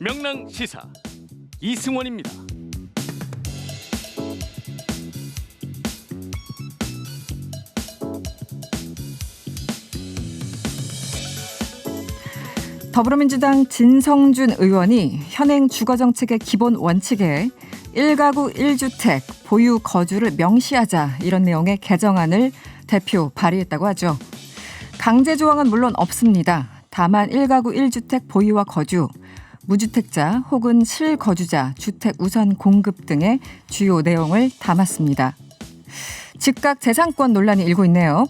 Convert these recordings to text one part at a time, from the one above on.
명랑 시사 이승원입니다. 더불어민주당 진성준 의원이 현행 주거정책의 기본 원칙에 1가구 1주택 보유 거주를 명시하자 이런 내용의 개정안을 대표 발의했다고 하죠. 강제 조항은 물론 없습니다. 다만 1가구 1주택 보유와 거주, 무주택자 혹은 실거주자 주택 우선 공급 등의 주요 내용을 담았습니다. 즉각 재산권 논란이 일고 있네요.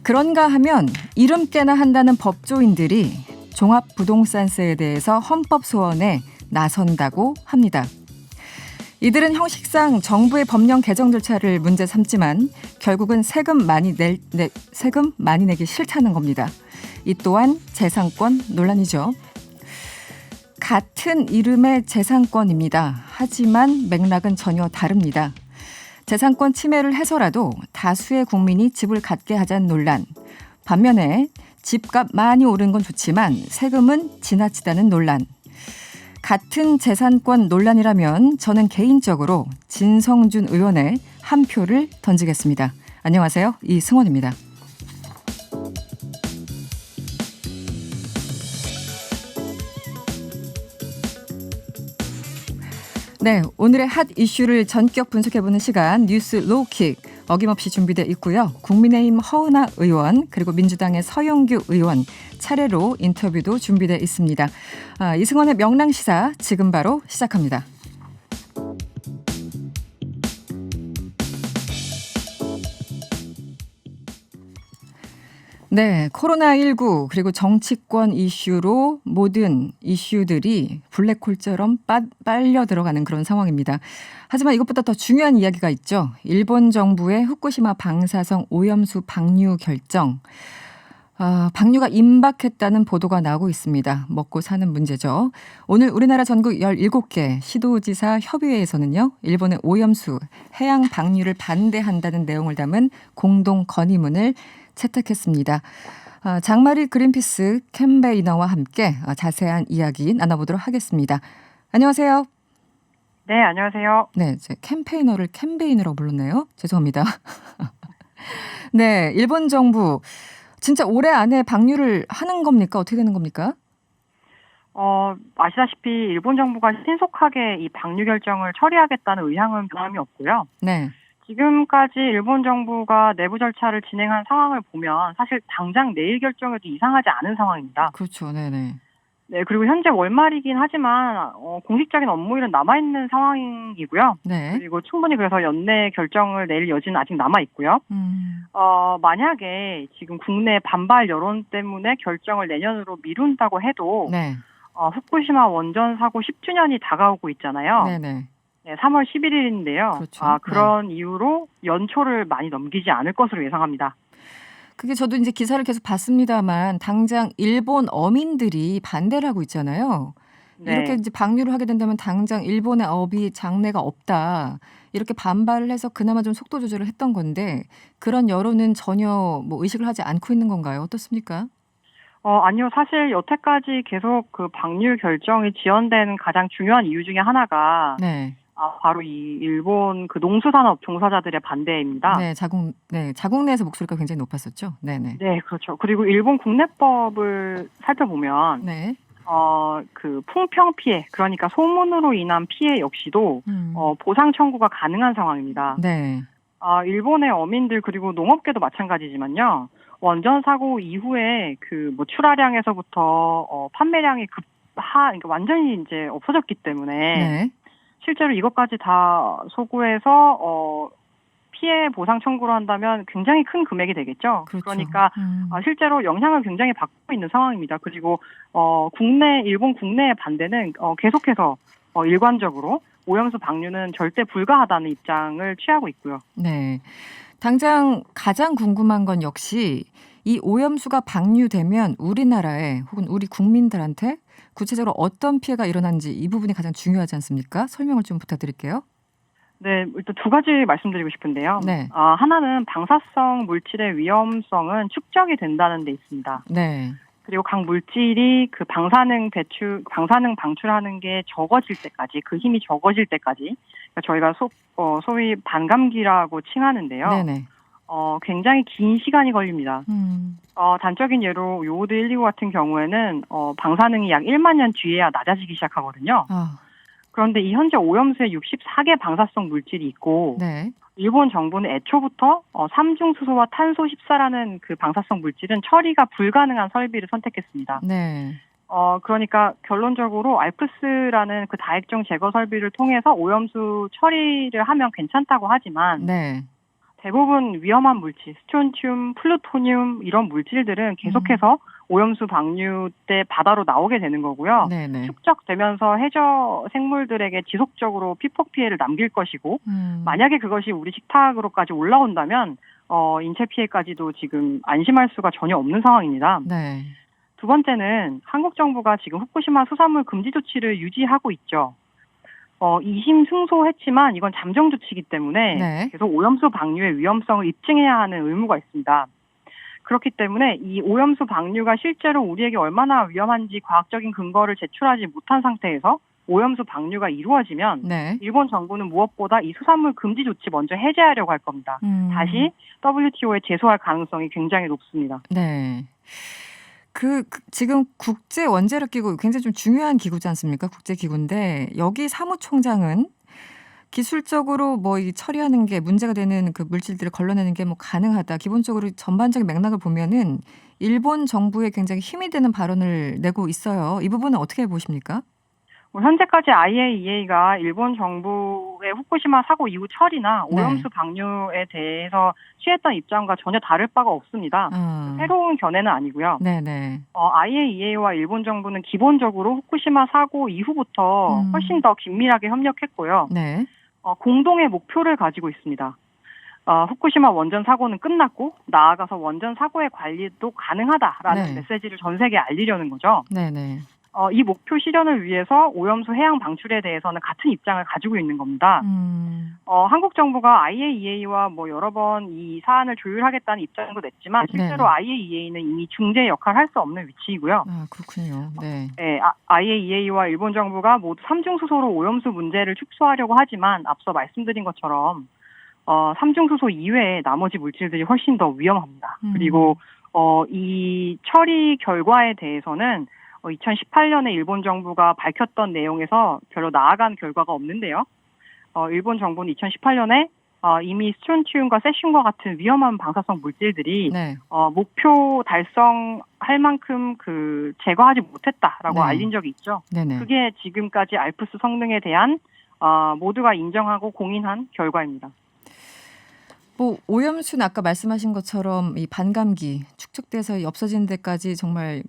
그런가 하면 이름 깨나 한다는 법조인들이 종합부동산세에 대해서 헌법 소원에 나선다고 합니다. 이들은 형식상 정부의 법령 개정 절차를 문제 삼지만 결국은 세금 많이 내기 싫다는 겁니다. 이 또한 재산권 논란이죠. 같은 이름의 재산권입니다. 하지만 맥락은 전혀 다릅니다. 재산권 침해를 해서라도 다수의 국민이 집을 갖게 하자는 논란. 반면에 집값 많이 오른 건 좋지만 세금은 지나치다는 논란. 같은 재산권 논란이라면 저는 개인적으로 진성준 의원의 한 표를 던지겠습니다. 안녕하세요. 이승원입니다. 네, 오늘의 핫 이슈를 전격 분석해보는 시간 뉴스 로우킥 어김없이 준비되어 있고요. 국민의힘 허은하 의원 그리고 민주당의 서영교 의원 차례로 인터뷰도 준비되어 있습니다. 이승원의 명랑시사 지금 바로 시작합니다. 네, 코로나19 그리고 정치권 이슈로 모든 이슈들이 블랙홀처럼 빨려 들어가는 그런 상황입니다. 하지만 이것보다 더 중요한 이야기가 있죠. 일본 정부의 후쿠시마 방사성 오염수 방류 결정. 방류가 임박했다는 보도가 나오고 있습니다. 먹고 사는 문제죠. 오늘 우리나라 전국 17개 시도지사 협의회에서는요. 일본의 오염수 해양 방류를 반대한다는 내용을 담은 공동 건의문을 채택했습니다. 장마리 그린피스 캠페이너와 함께 자세한 이야기 나눠보도록 하겠습니다. 안녕하세요. 네, 안녕하세요. 네, 제 캠페이너를 캠페인으로 불렀네요. 죄송합니다. 네, 일본 정부 진짜 올해 안에 방류를 하는 겁니까? 어떻게 되는 겁니까? 아시다시피 일본 정부가 신속하게 이 방류 결정을 처리하겠다는 의향은 변함이 없고요. 네. 지금까지 일본 정부가 내부 절차를 진행한 상황을 보면 사실 당장 내일 결정해도 이상하지 않은 상황입니다. 그렇죠. 네네. 네, 그리고 현재 월말이긴 하지만 공식적인 업무일은 남아있는 상황이고요. 네. 그리고 충분히 그래서 연내 결정을 내릴 여지는 아직 남아있고요. 만약에 지금 국내 반발 여론 때문에 결정을 내년으로 미룬다고 해도 네. 후쿠시마 원전 사고 10주년이 다가오고 있잖아요. 네네. 네, 3월 11일인데요. 그렇죠. 그런 이유로 연초를 많이 넘기지 않을 것으로 예상합니다. 그게 저도 이제 기사를 계속 봤습니다만 당장 일본 어민들이 반대를 하고 있잖아요. 네. 이렇게 이제 방류를 하게 된다면 당장 일본의 어비 장래가 없다. 이렇게 반발을 해서 그나마 좀 속도 조절을 했던 건데 그런 여론은 전혀 뭐 의식을 하지 않고 있는 건가요? 어떻습니까? 아니요. 사실 여태까지 계속 그 방류 결정이 지연된 가장 중요한 이유 중에 하나가 네. 바로 이 일본 그 농수산업 종사자들의 반대입니다. 네, 자국 내에서 목소리가 굉장히 높았었죠. 네네. 네, 그렇죠. 그리고 일본 국내법을 살펴보면 네. 그 풍평 피해, 그러니까 소문으로 인한 피해 역시도 보상 청구가 가능한 상황입니다. 네. 일본의 어민들 그리고 농업계도 마찬가지지만요. 원전 사고 이후에 그 뭐 출하량에서부터 판매량이 그러니까 완전히 이제 없어졌기 때문에 네. 실제로 이것까지 다 소구해서 피해 보상 청구를 한다면 굉장히 큰 금액이 되겠죠. 그렇죠. 그러니까 실제로 영향을 굉장히 받고 있는 상황입니다. 그리고 일본 국내의 반대는 계속해서 일관적으로 오염수 방류는 절대 불가하다는 입장을 취하고 있고요. 네. 당장 가장 궁금한 건 역시 이 오염수가 방류되면 우리나라에 혹은 우리 국민들한테 구체적으로 어떤 피해가 일어나는지 이 부분이 가장 중요하지 않습니까? 설명을 좀 부탁드릴게요. 네, 일단 두 가지 말씀드리고 싶은데요. 네. 하나는 방사성 물질의 위험성은 축적이 된다는 데 있습니다. 네. 그리고 각 물질이 그 방사능 방출하는 게 적어질 때까지, 그 힘이 적어질 때까지, 그러니까 저희가 소위 반감기라고 칭하는데요. 네네. 굉장히 긴 시간이 걸립니다. 음. 단적인 예로 요오드 129 같은 경우에는 방사능이 약 1만 년 뒤에야 낮아지기 시작하거든요. 아, 그런데 이 현재 오염수에 64개 방사성 물질이 있고 네. 일본 정부는 애초부터 삼중수소와 탄소 14라는 그 방사성 물질은 처리가 불가능한 설비를 선택했습니다. 네. 그러니까 결론적으로 알프스라는 그 다액정 제거 설비를 통해서 오염수 처리를 하면 괜찮다고 하지만 네. 대부분 위험한 물질, 스트론튬, 플루토늄 이런 물질들은 계속해서 오염수 방류 때 바다로 나오게 되는 거고요. 네네. 축적되면서 해저 생물들에게 지속적으로 피폭 피해를 남길 것이고 만약에 그것이 우리 식탁으로까지 올라온다면 인체 피해까지도 지금 안심할 수가 전혀 없는 상황입니다. 네. 두 번째는 한국 정부가 지금 후쿠시마 수산물 금지 조치를 유지하고 있죠. 2심 승소했지만 이건 잠정 조치이기 때문에 네. 계속 오염수 방류의 위험성을 입증해야 하는 의무가 있습니다. 그렇기 때문에 이 오염수 방류가 실제로 우리에게 얼마나 위험한지 과학적인 근거를 제출하지 못한 상태에서 오염수 방류가 이루어지면 네. 일본 정부는 무엇보다 이 수산물 금지 조치 먼저 해제하려고 할 겁니다. 다시 WTO에 제소할 가능성이 굉장히 높습니다. 네. 지금 국제 원자력 기구 굉장히 좀 중요한 기구지 않습니까? 국제 기구인데 여기 사무총장은 기술적으로 뭐 이 처리하는 게 문제가 되는 그 물질들을 걸러내는 게 뭐 가능하다. 기본적으로 전반적인 맥락을 보면은 일본 정부에 굉장히 힘이 되는 발언을 내고 있어요. 이 부분은 어떻게 보십니까? 현재까지 IAEA가 일본 정부의 후쿠시마 사고 이후 처리나 오염수 방류에 대해서 취했던 입장과 전혀 다를 바가 없습니다. 새로운 견해는 아니고요. 네네. IAEA와 일본 정부는 기본적으로 후쿠시마 사고 이후부터 훨씬 더 긴밀하게 협력했고요. 네. 공동의 목표를 가지고 있습니다. 후쿠시마 원전 사고는 끝났고 나아가서 원전 사고의 관리도 가능하다라는 네. 메시지를 전 세계에 알리려는 거죠. 네네. 이 목표 실현을 위해서 오염수 해양 방출에 대해서는 같은 입장을 가지고 있는 겁니다. 한국 정부가 IAEA와 뭐 여러 번 이 사안을 조율하겠다는 입장도 냈지만 실제로 네네. IAEA는 이미 중재 역할을 할 수 없는 위치이고요. 아, 그렇군요. 네. 네, IAEA와 일본 정부가 모두 삼중수소로 오염수 문제를 축소하려고 하지만 앞서 말씀드린 것처럼 삼중수소 이외에 나머지 물질들이 훨씬 더 위험합니다. 그리고 이 처리 결과에 대해서는 2018년에 일본 정부가 밝혔던 내용에서 별로 나아간 결과가 없는데요. 일본 정부는 2018년에 이미 스트론튬과 세슘과 같은 위험한 방사성 물질들이 네. 목표 달성할 만큼 제거하지 못했다라고 네. 알린 적이 있죠. 네네. 그게 지금까지 알프스 성능에 대한 모두가 인정하고 공인한 결과입니다. 뭐 오염수는 아까 말씀하신 것처럼 이 반감기 축적돼서 없어지는 데까지 정말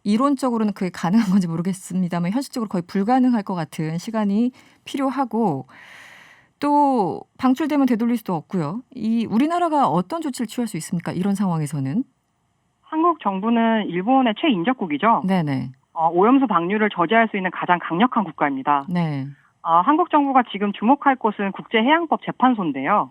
이론적으로는 그게 가능한 건지 모르겠습니다만 현실적으로 거의 불가능할 것 같은 시간이 필요하고 또 방출되면 되돌릴 수도 없고요. 우리나라가 어떤 조치를 취할 수 있습니까? 이런 상황에서는. 한국 정부는 일본의 최인접국이죠. 네네. 오염수 방류를 저지할 수 있는 가장 강력한 국가입니다. 네. 한국 정부가 지금 주목할 곳은 국제해양법 재판소인데요.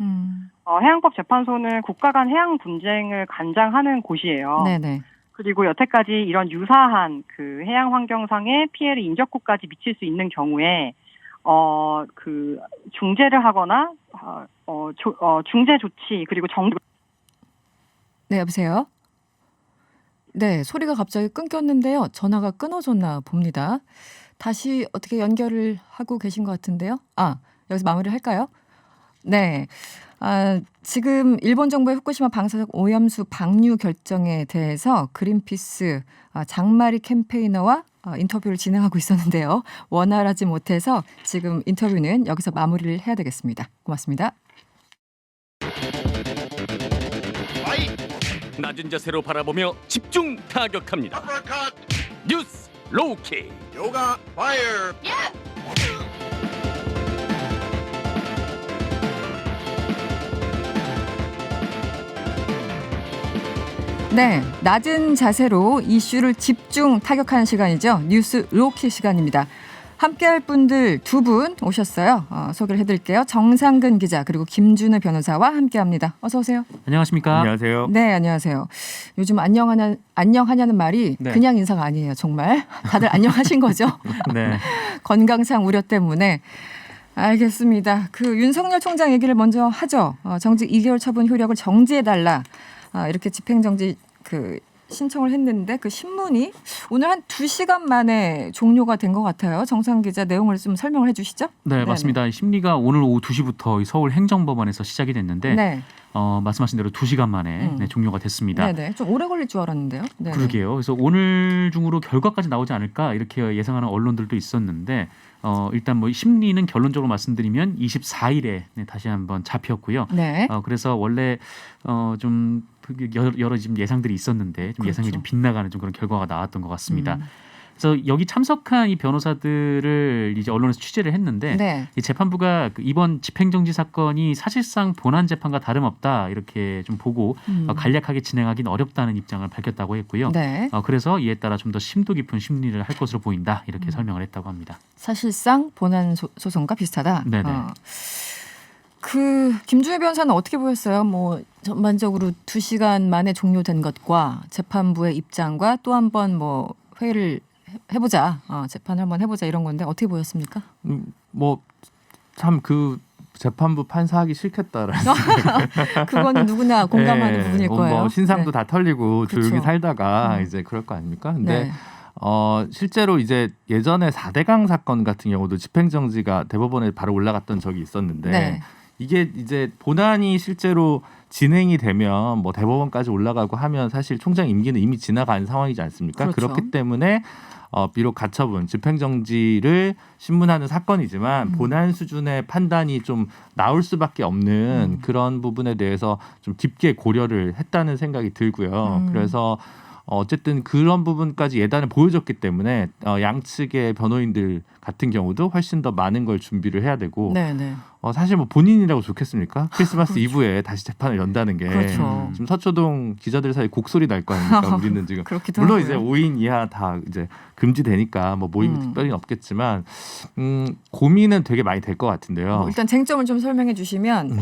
해양법 재판소는 국가 간 해양 분쟁을 관장하는 곳이에요. 네네. 그리고 여태까지 이런 유사한 해양 환경상의 피해를 인접국까지 미칠 수 있는 경우에 중재를 하거나 중재 조치 그리고 정부. 네, 여보세요? 네, 소리가 갑자기 끊겼는데요. 전화가 끊어졌나 봅니다. 다시 어떻게 연결을 하고 계신 것 같은데요. 여기서 마무리를 할까요? 네. 지금 일본 정부의 후쿠시마 방사능 오염수 방류 결정에 대해서 그린피스 장마리 캠페이너와 인터뷰를 진행하고 있었는데요. 원활하지 못해서 지금 인터뷰는 여기서 마무리를 해야 되겠습니다. 고맙습니다. 낮은 자세로 바라보며 집중 타격합니다. 뉴스 로우킥. Yoga fire. 네, 낮은 자세로 이슈를 집중 타격하는 시간이죠. 뉴스 로우킥 시간입니다. 함께할 분들 두 분 오셨어요. 소개를 해드릴게요. 정상근 기자 그리고 김준우 변호사와 함께합니다. 어서 오세요. 안녕하십니까? 안녕하세요. 네, 안녕하세요. 요즘 안녕하냐는 말이 네. 그냥 인사가 아니에요. 정말 다들 안녕하신 거죠? 네. 건강상 우려 때문에. 알겠습니다. 그 윤석열 총장 얘기를 먼저 하죠. 정직 2개월 처분 효력을 정지해달라. 이렇게 집행정지 신청을 했는데 그 신문이 오늘 한 2시간 만에 종료가 된 것 같아요. 정상 기자 내용을 좀 설명을 해 주시죠. 네, 맞습니다. 심리가 오늘 오후 2시부터 서울 행정법원에서 시작이 됐는데 네. 말씀하신 대로 2시간 만에 종료가 됐습니다. 네네. 좀 오래 걸릴 줄 알았는데요. 네네. 그러게요. 그래서 오늘 중으로 결과까지 나오지 않을까 이렇게 예상하는 언론들도 있었는데 일단 뭐 심리는 결론적으로 말씀드리면 24일에 다시 한번 잡혔고요. 네. 그래서 원래 좀 여러 지금 예상들이 있었는데 좀 예상이 그렇죠. 좀 빗나가는 좀 그런 결과가 나왔던 것 같습니다. 그래서 여기 참석한 이 변호사들을 이제 언론에서 취재를 했는데 네. 이 재판부가 이번 집행정지 사건이 사실상 본안 재판과 다름없다 이렇게 좀 보고 간략하게 진행하기는 어렵다는 입장을 밝혔다고 했고요. 네. 그래서 이에 따라 좀 더 심도 깊은 심리를 할 것으로 보인다 이렇게 설명을 했다고 합니다. 사실상 본안 소송과 비슷하다. 네네. 김준우 변호사는 어떻게 보였어요? 뭐 전반적으로 2시간 만에 종료된 것과 재판부의 입장과 또 한 번 뭐 회의를 해보자, 재판을 한번 해보자 이런 건데 어떻게 보였습니까? 뭐 참 그 재판부 판사하기 싫겠다라는 그거는 누구나 공감하는 부분일 거예요. 뭐 신상도 네. 다 털리고 그렇죠. 조용히 살다가 이제 그럴 거 아닙니까? 근데 네. 실제로 이제 예전에 4대강 사건 같은 경우도 집행정지가 대법원에 바로 올라갔던 적이 있었는데 네. 이게 이제 본안이 실제로 진행이 되면 뭐 대법원까지 올라가고 하면 사실 총장 임기는 이미 지나간 상황이지 않습니까? 그렇죠. 그렇기 때문에 비록 가처분, 집행정지를 신문하는 사건이지만 본안 수준의 판단이 좀 나올 수밖에 없는 그런 부분에 대해서 좀 깊게 고려를 했다는 생각이 들고요. 그래서 어쨌든 그런 부분까지 예단을 보여줬기 때문에 양측의 변호인들 같은 경우도 훨씬 더 많은 걸 준비를 해야 되고 네네. 사실 뭐 본인이라고 좋겠습니까? 크리스마스 이브에 다시 재판을 연다는 게 그렇죠. 지금 서초동 기자들 사이 곡소리 날 거 아닙니까? 우리는 지금 그렇기도 물론 하고요. 이제 5인 이하 다 이제 금지되니까 뭐 모임이 특별히 없겠지만 고민은 되게 많이 될 것 같은데요. 일단 쟁점을 좀 설명해 주시면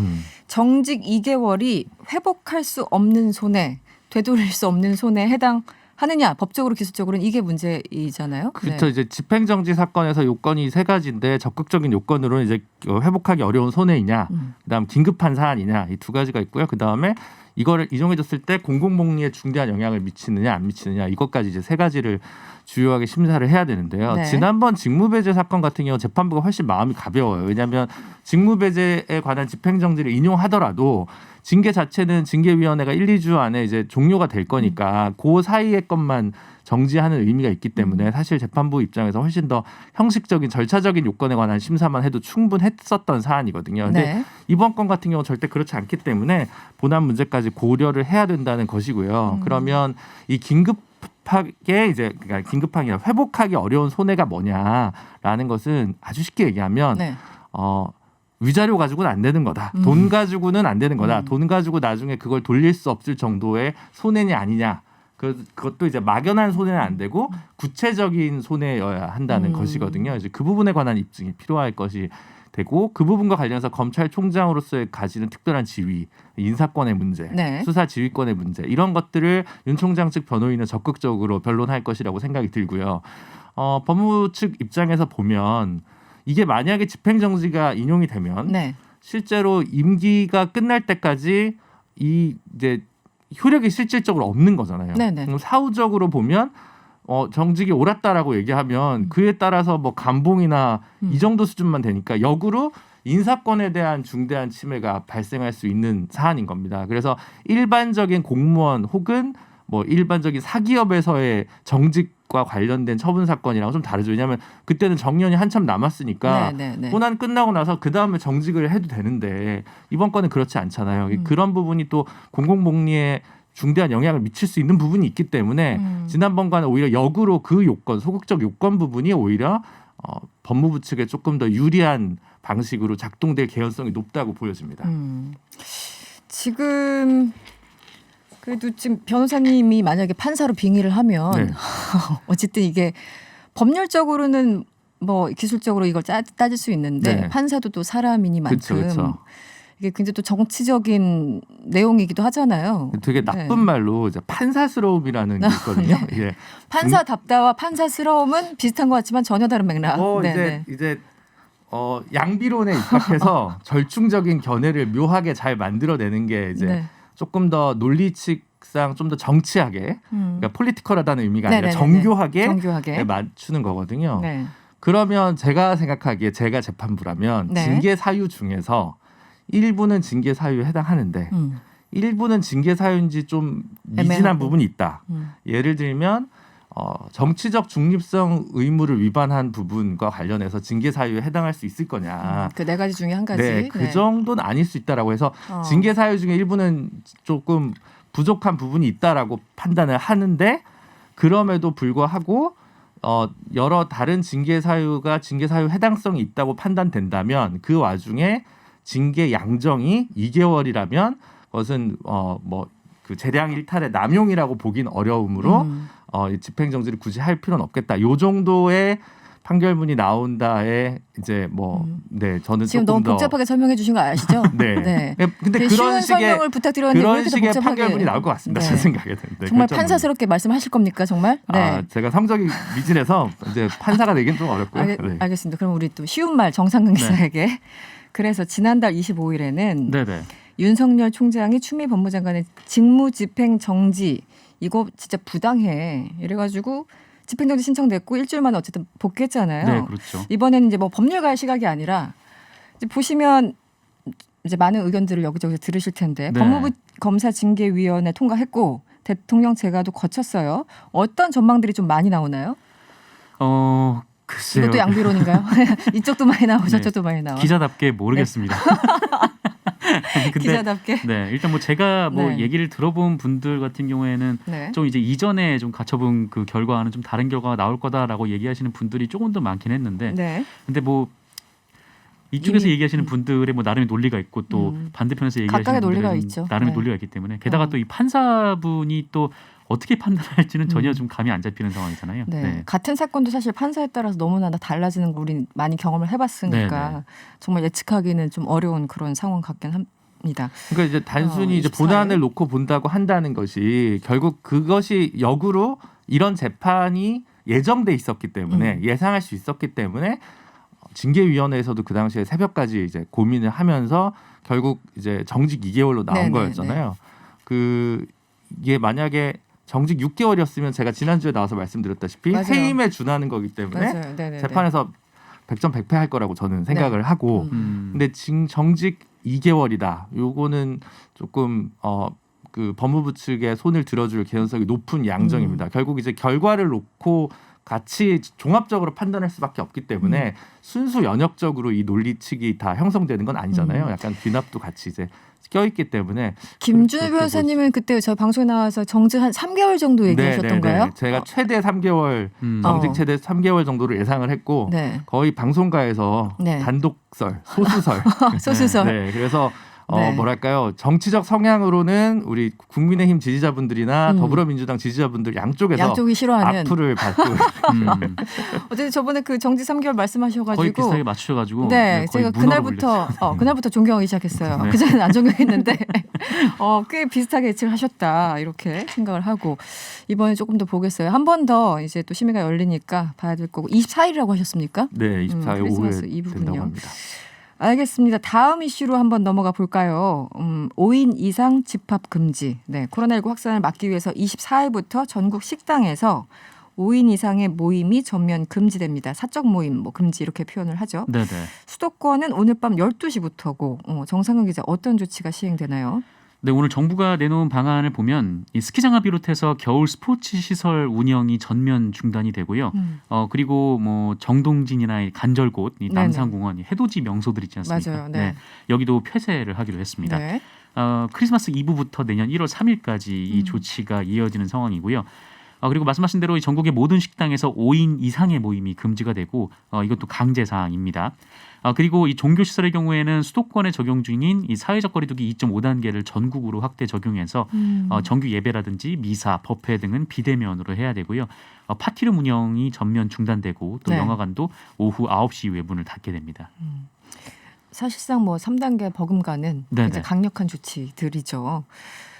정직 2개월이 회복할 수 없는 손해, 되돌릴 수 없는 손해에 해당하느냐, 법적으로 기술적으로는 이게 문제이잖아요. 그렇죠. 이제 집행정지 사건에서 요건이 3가지인데 적극적인 요건으로는 이제 회복하기 어려운 손해이냐, 그다음 긴급한 사안이냐 이 2가지가 있고요. 그다음에 이거를 인용해줬을 때 공공복리에 중대한 영향을 미치느냐 안 미치느냐 이것까지 이제 3가지를 주요하게 심사를 해야 되는데요. 네. 지난번 직무배제 사건 같은 경우 재판부가 훨씬 마음이 가벼워요. 왜냐하면 직무배제에 관한 집행정지를 인용하더라도 징계 자체는 징계위원회가 1, 2주 안에 이제 종료가 될 거니까 그 사이의 것만 정지하는 의미가 있기 때문에 사실 재판부 입장에서 훨씬 더 형식적인 절차적인 요건에 관한 심사만 해도 충분했었던 사안이거든요. 근데 네. 이번 건 같은 경우 절대 그렇지 않기 때문에 본안 문제까지 고려를 해야 된다는 것이고요. 그러면 이 긴급하게 이제 그러니까 긴급한 게 아니라 회복하기 어려운 손해가 뭐냐라는 것은 아주 쉽게 얘기하면 네. 위자료 가지고는 안 되는 거다. 돈 가지고는 안 되는 거다. 돈 가지고 나중에 그걸 돌릴 수 없을 정도의 손해냐 아니냐. 그것도 이제 막연한 손해는 안 되고 구체적인 손해여야 한다는 것이거든요. 이제 그 부분에 관한 입증이 필요할 것이 되고 그 부분과 관련해서 검찰총장으로서의 가지는 특별한 지위, 인사권의 문제, 네. 수사 지휘권의 문제 이런 것들을 윤 총장 측 변호인은 적극적으로 변론할 것이라고 생각이 들고요. 법무부 측 입장에서 보면 이게 만약에 집행정지가 인용이 되면 네. 실제로 임기가 끝날 때까지 이 이제 효력이 실질적으로 없는 거잖아요. 네네. 그럼 사후적으로 보면 정직이 옳았다라고 얘기하면 그에 따라서 뭐 감봉이나 이 정도 수준만 되니까 역으로 인사권에 대한 중대한 침해가 발생할 수 있는 사안인 겁니다. 그래서 일반적인 공무원 혹은 뭐 일반적인 사기업에서의 정직과 관련된 처분 사건이랑 좀 다르죠. 왜냐하면 그때는 정년이 한참 남았으니까 네. 본안 끝나고 나서 그 다음에 정직을 해도 되는데 이번 건은 그렇지 않잖아요. 그런 부분이 또 공공복리에 중대한 영향을 미칠 수 있는 부분이 있기 때문에 지난번과는 오히려 역으로 그 요건, 소극적 요건 부분이 오히려 법무부 측에 조금 더 유리한 방식으로 작동될 개연성이 높다고 보여집니다. 지금 그래도 지금 변호사님이 만약에 판사로 빙의를 하면 네. 어쨌든 이게 법률적으로는 뭐 기술적으로 이걸 따질 수 있는데 네. 판사도 또 사람이니만큼 그쵸. 이게 굉장히 또 정치적인 내용이기도 하잖아요. 되게 나쁜 말로 이제 판사스러움이라는 게 있거든요. 네. 예. 판사답다와 판사스러움은 비슷한 것 같지만 전혀 다른 맥락. 이제 양비론에 입각해서 절충적인 견해를 묘하게 잘 만들어내는 게 이제 네. 조금 더 논리칙상 좀 더 정치하게, 그러니까 폴리티컬하다는 의미가 아니라 네네네네. 정교하게 정교하게. 맞추는 거거든요. 네. 그러면 제가 생각하기에 제가 재판부라면 네. 징계 사유 중에서 일부는 징계 사유에 해당하는데 일부는 징계 사유인지 좀 미진한 애매하고. 부분이 있다. 예를 들면 정치적 중립성 의무를 위반한 부분과 관련해서 징계 사유에 해당할 수 있을 거냐. 그 네 가지 중에 한 가지. 네, 그 정도는 아닐 수 있다라고 해서 어. 징계 사유 중에 일부는 조금 부족한 부분이 있다라고 판단을 하는데 그럼에도 불구하고 여러 다른 징계 사유가 징계 사유 해당성이 있다고 판단된다면 그 와중에 징계 양정이 2개월이라면 그것은 그 재량 일탈의 남용이라고 보긴 어려우므로 집행정지를 굳이 할 필요는 없겠다. 요 정도의 판결문이 나온다에 이제 저는 지금 조금 너무 더 복잡하게 설명해 주신 거 아시죠? 네. 근데 되게 쉬운 설명을 부탁드렸는데 왜 그런 이렇게 더 식의 복잡하게. 판결문이 나올 것 같습니다. 네. 제 생각에는. 네, 정말 결정문이. 판사스럽게 말씀하실 겁니까 정말? 네. 제가 성적이 미진해서 이제 판사가 되긴 좀 어렵고요. 네. 알겠습니다. 그럼 우리 또 쉬운 말 정상근 기자에게. 그래서 지난달 25일에는 네네. 윤석열 총장이 추미애 법무장관의 직무집행 정지 이거 진짜 부당해 이래가지고 집행정지 신청됐고 일주일 만에 어쨌든 복귀했잖아요. 네, 그렇죠. 이번에는 이제 뭐 법률가의 시각이 아니라 이제 보시면 이제 많은 의견들을 여기저기서 들으실 텐데 네. 법무부 검사징계위원회 통과했고 대통령 재가도 거쳤어요. 어떤 전망들이 좀 많이 나오나요? 글쎄요. 이것도 양비론인가요? 이쪽도 많이 나오고 네. 저쪽도 많이 나와. 기자답게 모르겠습니다. 근데 기자답게. 네, 일단 뭐 제가 네. 얘기를 들어본 분들 같은 경우에는 네. 좀 이제 이전에 좀 갖춰본 그 결과와는 좀 다른 결과가 나올 거다라고 얘기하시는 분들이 조금 더 많긴 했는데, 네. 근데 뭐 이쪽에서 이미- 얘기하시는 분들의 뭐 나름의 논리가 있고 또 반대편에서 얘기하시는 각각의 논리가 분들의 있죠. 나름의 네. 논리가 있기 때문에 게다가 또 이 판사분이 또 어떻게 판단할지는 전혀 좀 감이 안 잡히는 상황이잖아요. 네. 같은 사건도 사실 판사에 따라서 너무나 달라지는 걸 우리 많이 경험을 해봤으니까 네네. 정말 예측하기는 좀 어려운 그런 상황 같긴 합니다. 그러니까 이제 단순히 이제 24일. 본안을 놓고 본다고 한다는 것이 결국 그것이 역으로 이런 재판이 예정돼 있었기 때문에 예상할 수 있었기 때문에 징계위원회에서도 그 당시에 새벽까지 이제 고민을 하면서 결국 이제 정직 2개월로 나온 네네, 거였잖아요. 이게 만약에 정직 6개월이었으면 제가 지난주에 나와서 말씀드렸다시피 맞아요. 해임에 준하는 거기 때문에 맞아요. 네네. 재판에서 100점 100패할 거라고 저는 생각을 하고 근데 정직 2개월이다. 요거는 조금 그 법무부 측에 손을 들어줄 개연성이 높은 양정입니다. 결국 이제 결과를 놓고 같이 종합적으로 판단할 수밖에 없기 때문에 순수 연역적으로 이 논리측이 다 형성되는 건 아니잖아요. 약간 귀납도 같이 이제 껴있기 때문에 김준우 그렇게 변호사님은 그때 저희 방송에 나와서 정직 한 3개월 정도 얘기하셨던가요? 네. 제가 최대 3개월 정직 어. 최대 3개월 정도를 예상을 했고 네. 거의 방송가에서 네. 단독설, 소수설. 소수설. 네, 그래서 네. 뭐랄까요 정치적 성향으로는 우리 국민의힘 지지자분들이나 더불어민주당 지지자분들 양쪽이 싫어하는. 악플을 받고 어쨌든 저번에 그 정직 3개월 말씀하셔가지고 거의 비슷하게 맞추셔가지고 네, 거의 제가 문어로 불렸어요. 그날부터 존경하기 시작했어요. 네. 그전에는 안 존경했는데 꽤 비슷하게 예측을 하셨다 이렇게 생각을 하고 이번에 조금 더 보겠어요. 한 번 더 이제 또 심의가 열리니까 봐야 될 거고 24일이라고 하셨습니까? 네 24일 크리스마스 오후에 이브군요. 된다고 합니다. 알겠습니다. 다음 이슈로 한번 넘어가 볼까요? 5인 이상 집합 금지. 네, 코로나19 확산을 막기 위해서 24일부터 전국 식당에서 5인 이상의 모임이 전면 금지됩니다. 사적 모임 금지 이렇게 표현을 하죠. 네네. 수도권은 오늘 밤 12시부터고 정상근 기자 어떤 조치가 시행되나요? 네, 오늘 정부가 내놓은 방안을 보면 이 스키장을 비롯해서 겨울 스포츠 시설 운영이 전면 중단이 되고요. 그리고 뭐 정동진이나 이 간절곶, 이 네네. 남산공원, 이 해돋이 명소들 있지 않습니까? 맞아요. 네. 여기도 폐쇄를 하기로 했습니다. 네. 크리스마스 이브부터 내년 1월 3일까지 이 조치가 이어지는 상황이고요. 그리고 말씀하신 대로 이 전국의 모든 식당에서 5인 이상의 모임이 금지가 되고 이것도 강제 사항입니다. 그리고 이 종교 시설의 경우에는 수도권에 적용 중인 이 사회적 거리두기 2.5단계를 전국으로 확대 적용해서 정규 예배라든지 미사, 법회 등은 비대면으로 해야 되고요. 파티룸 운영이 전면 중단되고 또 네. 영화관도 오후 9시 이후에 문을 닫게 됩니다. 사실상 뭐 3단계 버금가는 네네. 굉장히 강력한 조치들이죠.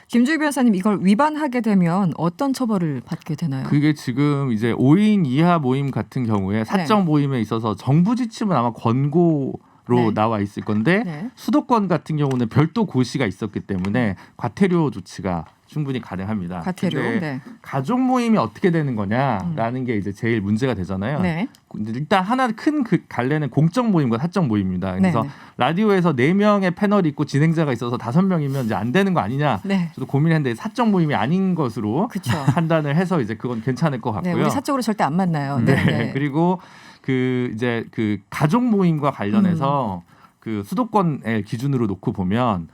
김주희 변호사님 이걸 위반하게 되면 어떤 처벌을 받게 되나요? 그게 지금 이제 5인 이하 모임 같은 경우에 사적 네. 모임에 있어서 정부 지침은 아마 권고로 네. 나와 있을 건데 네. 수도권 같은 경우는 별도 고시가 있었기 때문에 과태료 조치가 충분히 가능합니다. 과태료. 근데 네. 가족 모임이 어떻게 되는 거냐라는 게 이제 제일 문제가 되잖아요. 네. 이제 일단 하나 큰 갈래는 공적 모임과 사적 모임입니다. 그래서 네. 라디오에서 4명의 패널이 있고 진행자가 있어서 5명이면 이제 안 되는 거 아니냐. 네. 저도 고민했는데 사적 모임이 아닌 것으로 그렇죠. 판단을 해서 이제 그건 괜찮을 것 네, 같고요. 우리 사적으로 절대 안 만나요. 네. 네. 네. 그리고 그 이제 그 가족 모임과 관련해서 그 수도권의 기준으로 놓고 보면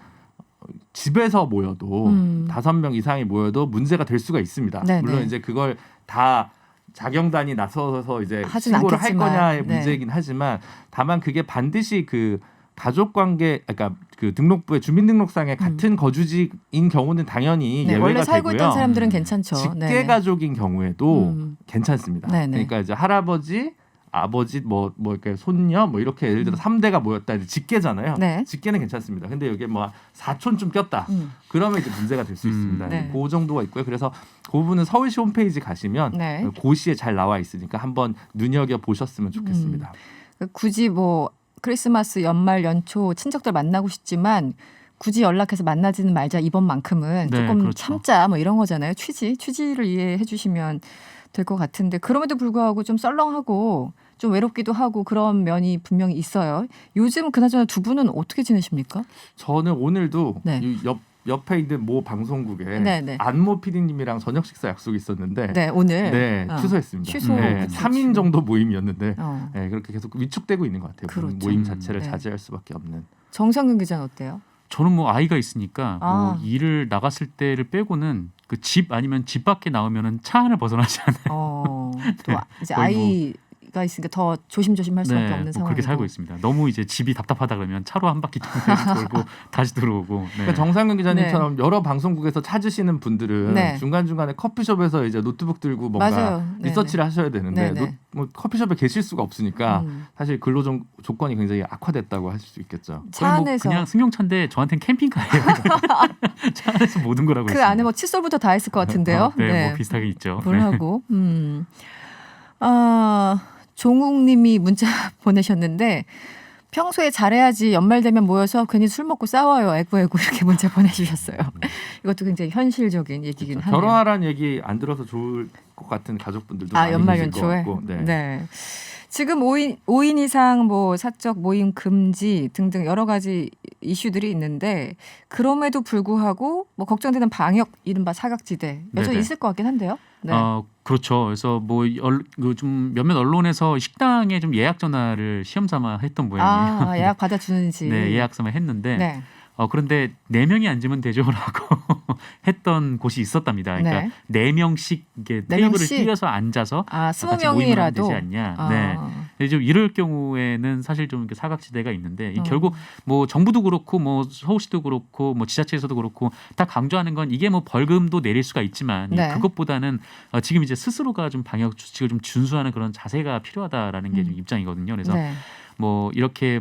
집에서 모여도 5명 이상이 모여도 문제가 될 수가 있습니다. 네, 물론 네. 이제 그걸 다 자경단이 나서서 이제 하진 신고를 할 않겠지만, 거냐의 네. 문제이긴 하지만 다만 그게 반드시 그 가족관계, 그러니까 그 등록부의 주민등록상에 같은 거주지인 경우는 당연히 네, 예외가 원래 살고 되고요. 있던 사람들은 괜찮죠. 직계 네. 가족인 경우에도 음. 괜찮습니다. 네네. 그러니까 이제 할아버지, 아버지, 뭐 이렇게 손녀, 뭐 이렇게 예를 들어 3대가 모였다. 이제 직계잖아요. 네. 직계는 괜찮습니다. 근데 여기 뭐 사촌쯤 꼈다. 그러면 이제 문제가 될 수 있습니다. 네. 그 정도가 있고요. 그래서 그 부분은 서울시 홈페이지 가시면 네. 고시에 잘 나와 있으니까 한번 눈여겨 보셨으면 좋겠습니다. 굳이 뭐 크리스마스, 연말, 연초 친척들 만나고 싶지만 굳이 연락해서 만나지는 말자 이번만큼은 네, 조금 그렇죠. 참자 뭐 이런 거잖아요. 취지를 이해해 주시면 될 것 같은데 그럼에도 불구하고 좀 썰렁하고 좀 외롭기도 하고 그런 면이 분명히 있어요. 요즘 그나저나 두 분은 어떻게 지내십니까? 저는 오늘도 네. 이 옆에 있는 모 방송국에 네, 네. 안모 PD님이랑 저녁 식사 약속이 있었는데 네, 오늘 네, 취소했습니다. 취소. 네, 그쵸, 3인 정도 모임이었는데 어. 네, 그렇게 계속 위축되고 있는 것 같아요. 그렇죠. 모임 자체를 네. 자제할 수밖에 없는. 정상근 기자는 어때요? 저는 뭐 아이가 있으니까 아. 뭐 일을 나갔을 때를 빼고는 그 집 아니면 집 밖에 나오면은 차 안을 벗어나지 않아요. 또 이제 거의 뭐- 아이가 있으니까 더 조심조심할 수밖에 없는 뭐 상황이고. 그렇게 살고 있습니다. 너무 이제 집이 답답하다 그러면 차로 한 바퀴 돌고 다시 들어오고. 네. 그러니까 정상근 기자님처럼 여러 방송국에서 찾으시는 분들은 네. 중간중간에 커피숍에서 이제 노트북 들고 뭔가 맞아요. 네네. 리서치를 하셔야 되는데 네네. 뭐 커피숍에 계실 수가 없으니까 음. 사실 근로 조건이 굉장히 악화됐다고 할 수 있겠죠. 차 거의 뭐 안에서 그냥 승용차인데 저한테는 캠핑카예요. 차 안에서 모든 걸 하고 그 있습니다. 안에 뭐 칫솔부터 다 했을 것 같은데요. 네, 뭐 비슷하게 있죠. 뭘 하고. 종욱님이 문자 보내셨는데 평소에 잘해야지 연말 되면 모여서 괜히 술 먹고 싸워요. 애구애구 이렇게 문자 보내주셨어요. 이것도 굉장히 현실적인 얘기긴 하네요. 결혼하라는 얘기 안 들어서 좋을 것 같은 가족분들도 많이 연말 계실 것 연초에. 같고. 네. 지금 5인 이상 뭐 사적 모임 금지 등등 여러 가지 이슈들이 있는데 그럼에도 불구하고 뭐 걱정되는 방역 이른바 사각지대 여전히 네네. 있을 것 같긴 한데요. 네. 그렇죠. 그래서 뭐 좀 몇몇 언론에서 식당에 좀 예약 전화를 시험 삼아 했던 모양이에요. 예약 받아주는지. 네, 예약 삼아 했는데 네. 그런데 4명이 앉으면 되죠라고 했던 곳이 있었답니다. 그러니까 네. 4명씩 이게 네 테이블을 명씩? 뛰어서 앉아서 같이 모임을 하면 20명이라도 되지 않냐. 네. 근데 좀 이럴 경우에는 사실 좀 이렇게 사각지대가 있는데 결국 뭐 정부도 그렇고 뭐 서울시도 그렇고 뭐 지자체에서도 그렇고 다 강조하는 건 이게 뭐 벌금도 내릴 수가 있지만 네. 그것보다는 지금 이제 스스로가 좀 방역 수칙을 좀 준수하는 그런 자세가 필요하다라는 게 좀 입장이거든요. 그래서 네. 뭐 이렇게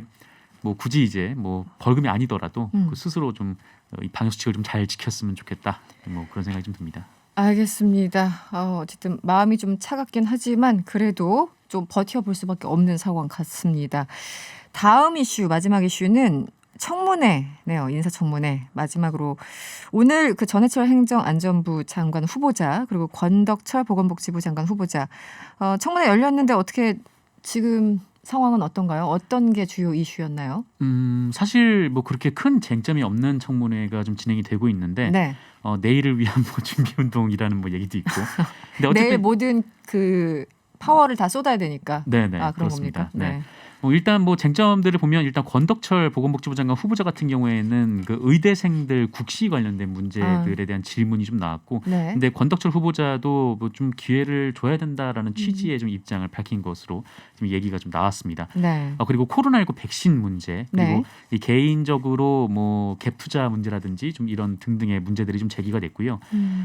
뭐 굳이 이제 뭐 벌금이 아니더라도 그 스스로 좀 이 방역 수칙을 좀 잘 지켰으면 좋겠다. 뭐 그런 생각이 좀 듭니다. 알겠습니다. 어쨌든 마음이 좀 차갑긴 하지만 그래도 좀 버텨볼 수밖에 없는 상황 같습니다. 다음 이슈 마지막 이슈는 청문회네요. 인사청문회 마지막으로 오늘 그 전해철 행정안전부 장관 후보자 그리고 권덕철 보건복지부 장관 후보자 청문회 열렸는데 어떻게 지금 상황은 어떤가요? 어떤 게 주요 이슈였나요? 사실 뭐 그렇게 큰 쟁점이 없는 청문회가 좀 진행이 되고 있는데 네. 내일을 위한 뭐 준비 운동이라는 뭐 얘기도 있고. 근데 어쨌든 내일 모든 그 파워를 다 쏟아야 되니까. 네네 그런 그렇습니다. 겁니까? 네. 일단 뭐 쟁점들을 보면 일단 권덕철 보건복지부 장관 후보자 같은 경우에는 그 의대생들 국시 관련된 문제들에 대한 질문이 좀 나왔고, 네. 근데 권덕철 후보자도 뭐 좀 기회를 줘야 된다라는 취지의 좀 입장을 밝힌 것으로 좀 얘기가 좀 나왔습니다. 네. 그리고 코로나19 백신 문제, 그리고 네. 이 개인적으로 뭐 갭 투자 문제라든지 좀 이런 등등의 문제들이 좀 제기가 됐고요.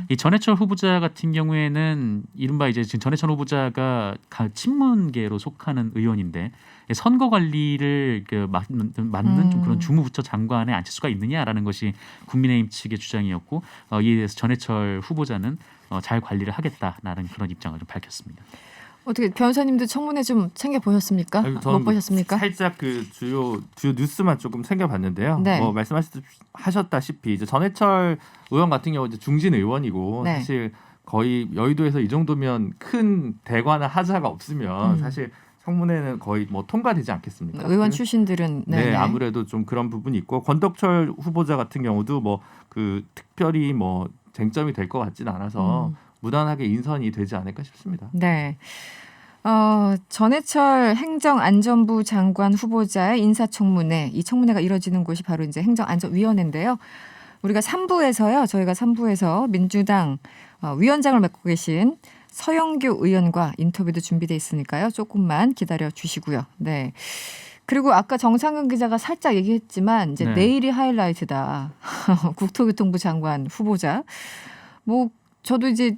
이 전해철 후보자 같은 경우에는 이른바 이제 지금 전해철 후보자가 친문계로 속하는 의원인데 선거 관리를 맡는 좀 그런 주무부처 장관에 앉힐 수가 있느냐라는 것이 국민의힘 측의 주장이었고, 이에 대해서 전해철 후보자는 잘 관리를 하겠다라는 그런 입장을 좀 밝혔습니다. 어떻게 변호사님도 청문회 좀 챙겨 보셨습니까? 못 보셨습니까? 살짝 그 주요 뉴스만 조금 챙겨봤는데요. 네. 말씀하셨다시피 이제 전해철 의원 같은 경우 이제 중진 의원이고 네. 사실 거의 여의도에서 이 정도면 큰 대과나 하자가 없으면 사실 청문회는 거의 뭐 통과되지 않겠습니까? 의원 출신들은 네, 아무래도 좀 그런 부분이 있고 권덕철 후보자 같은 경우도 뭐 그 특별히 뭐 쟁점이 될 것 같지는 않아서 무난하게 인선이 되지 않을까 싶습니다. 네. 전해철 행정안전부 장관 후보자의 인사청문회, 이 청문회가 이뤄지는 곳이 바로 이제 행정안전위원회인데요. 우리가 3부에서요, 저희가 3부에서 민주당 위원장을 맡고 계신 서영교 의원과 인터뷰도 준비돼 있으니까요. 조금만 기다려 주시고요. 네. 그리고 아까 정상근 기자가 살짝 얘기했지만 이제 네. 내일이 하이라이트다. 국토교통부 장관 후보자. 뭐 저도 이제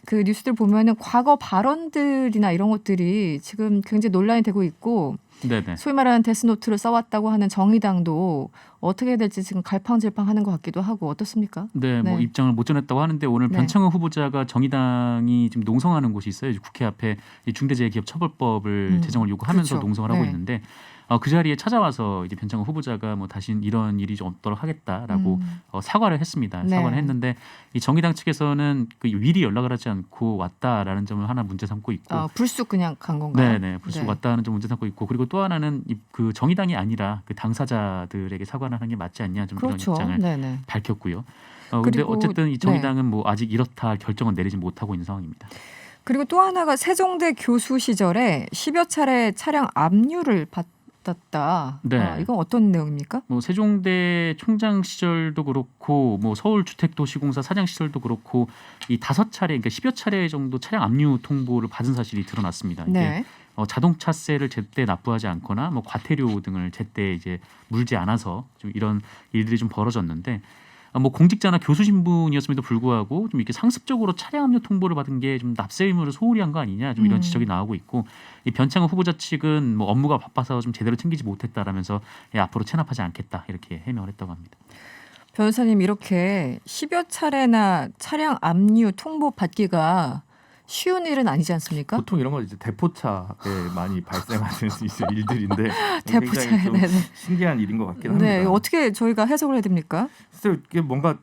그 뉴스들 보면은 과거 발언들이나 이런 것들이 지금 굉장히 논란이 되고 있고, 네네. 소위 말하는 데스노트를 써왔다고 하는 정의당도 어떻게 해야 될지 지금 갈팡질팡하는 것 같기도 하고, 어떻습니까? 네, 뭐 네. 입장을 못 전했다고 하는데 오늘 네. 변창흠 후보자가 정의당이 지금 농성하는 곳이 있어요. 국회 앞에 이 중대재해기업처벌법을 제정을 요구하면서 그렇죠. 농성을 하고 네. 있는데 그 자리에 찾아와서 이제 변창흠 후보자가 뭐 다시 이런 일이 좀 없도록 하겠다라고 사과를 했습니다. 네. 사과를 했는데 이 정의당 측에서는 그 미리 연락을 하지 않고 왔다라는 점을 하나 문제 삼고 있고, 불쑥 그냥 간 건가요? 네네, 불쑥 왔다는 점 문제 삼고 있고, 그리고 또 하나는 그 정의당이 아니라 그 당사자들에게 사과를 하는 게 맞지 않냐, 좀 그렇죠. 이런 입장을 네네. 밝혔고요. 근데 그리고, 어쨌든 이 정의당은 뭐 아직 이렇다 결정은 내리지 못하고 있는 상황입니다. 그리고 또 하나가 세종대 교수 시절에 10여 차례 차량 압류를 받았다. 네. 이건 어떤 내용입니까? 뭐 세종대 총장 시절도 그렇고, 뭐 서울주택도시공사 사장 시절도 그렇고, 이 5차례, 그러니까 10여 차례 정도 차량 압류 통보를 받은 사실이 드러났습니다. 이게 네. 자동차세를 제때 납부하지 않거나 뭐 과태료 등을 제때 이제 물지 않아서 좀 이런 일들이 좀 벌어졌는데, 뭐 공직자나 교수 신분이었음에도 불구하고 좀 이렇게 상습적으로 차량 압류 통보를 받은 게 좀 납세 의무를 소홀히 한 거 아니냐, 좀 이런 지적이 나오고 있고, 이 변창흠 후보자 측은 뭐 업무가 바빠서 좀 제대로 챙기지 못했다라면서 앞으로 체납하지 않겠다 이렇게 해명을 했다고 합니다. 변호사님, 이렇게 10여 차례나 차량 압류 통보 받기가 쉬운 일은 아니지 않습니까? 보통 이런 건 이제 대포차에 많이 발생하는 이제 일들인데 대포차에, 굉장히 좀 네네. 신기한 일인 것 같긴 합니다. 네, 어떻게 저희가 해석을 해야 됩니까? 글쎄요, 이게 뭔가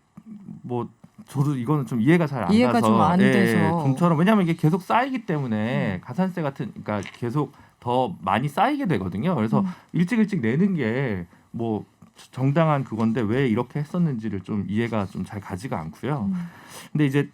뭐 저도 이거는 좀 이해가 잘 안 이해가 가서 좀 안 돼서. 좀처럼, 왜냐하면 이게 계속 쌓이기 때문에 가산세 같은, 그러니까 계속 더 많이 쌓이게 되거든요. 그래서 일찍 내는 게 뭐 정당한 그건데 왜 이렇게 했었는지를 좀 이해가 좀 잘 가지가 않고요. 근데 이제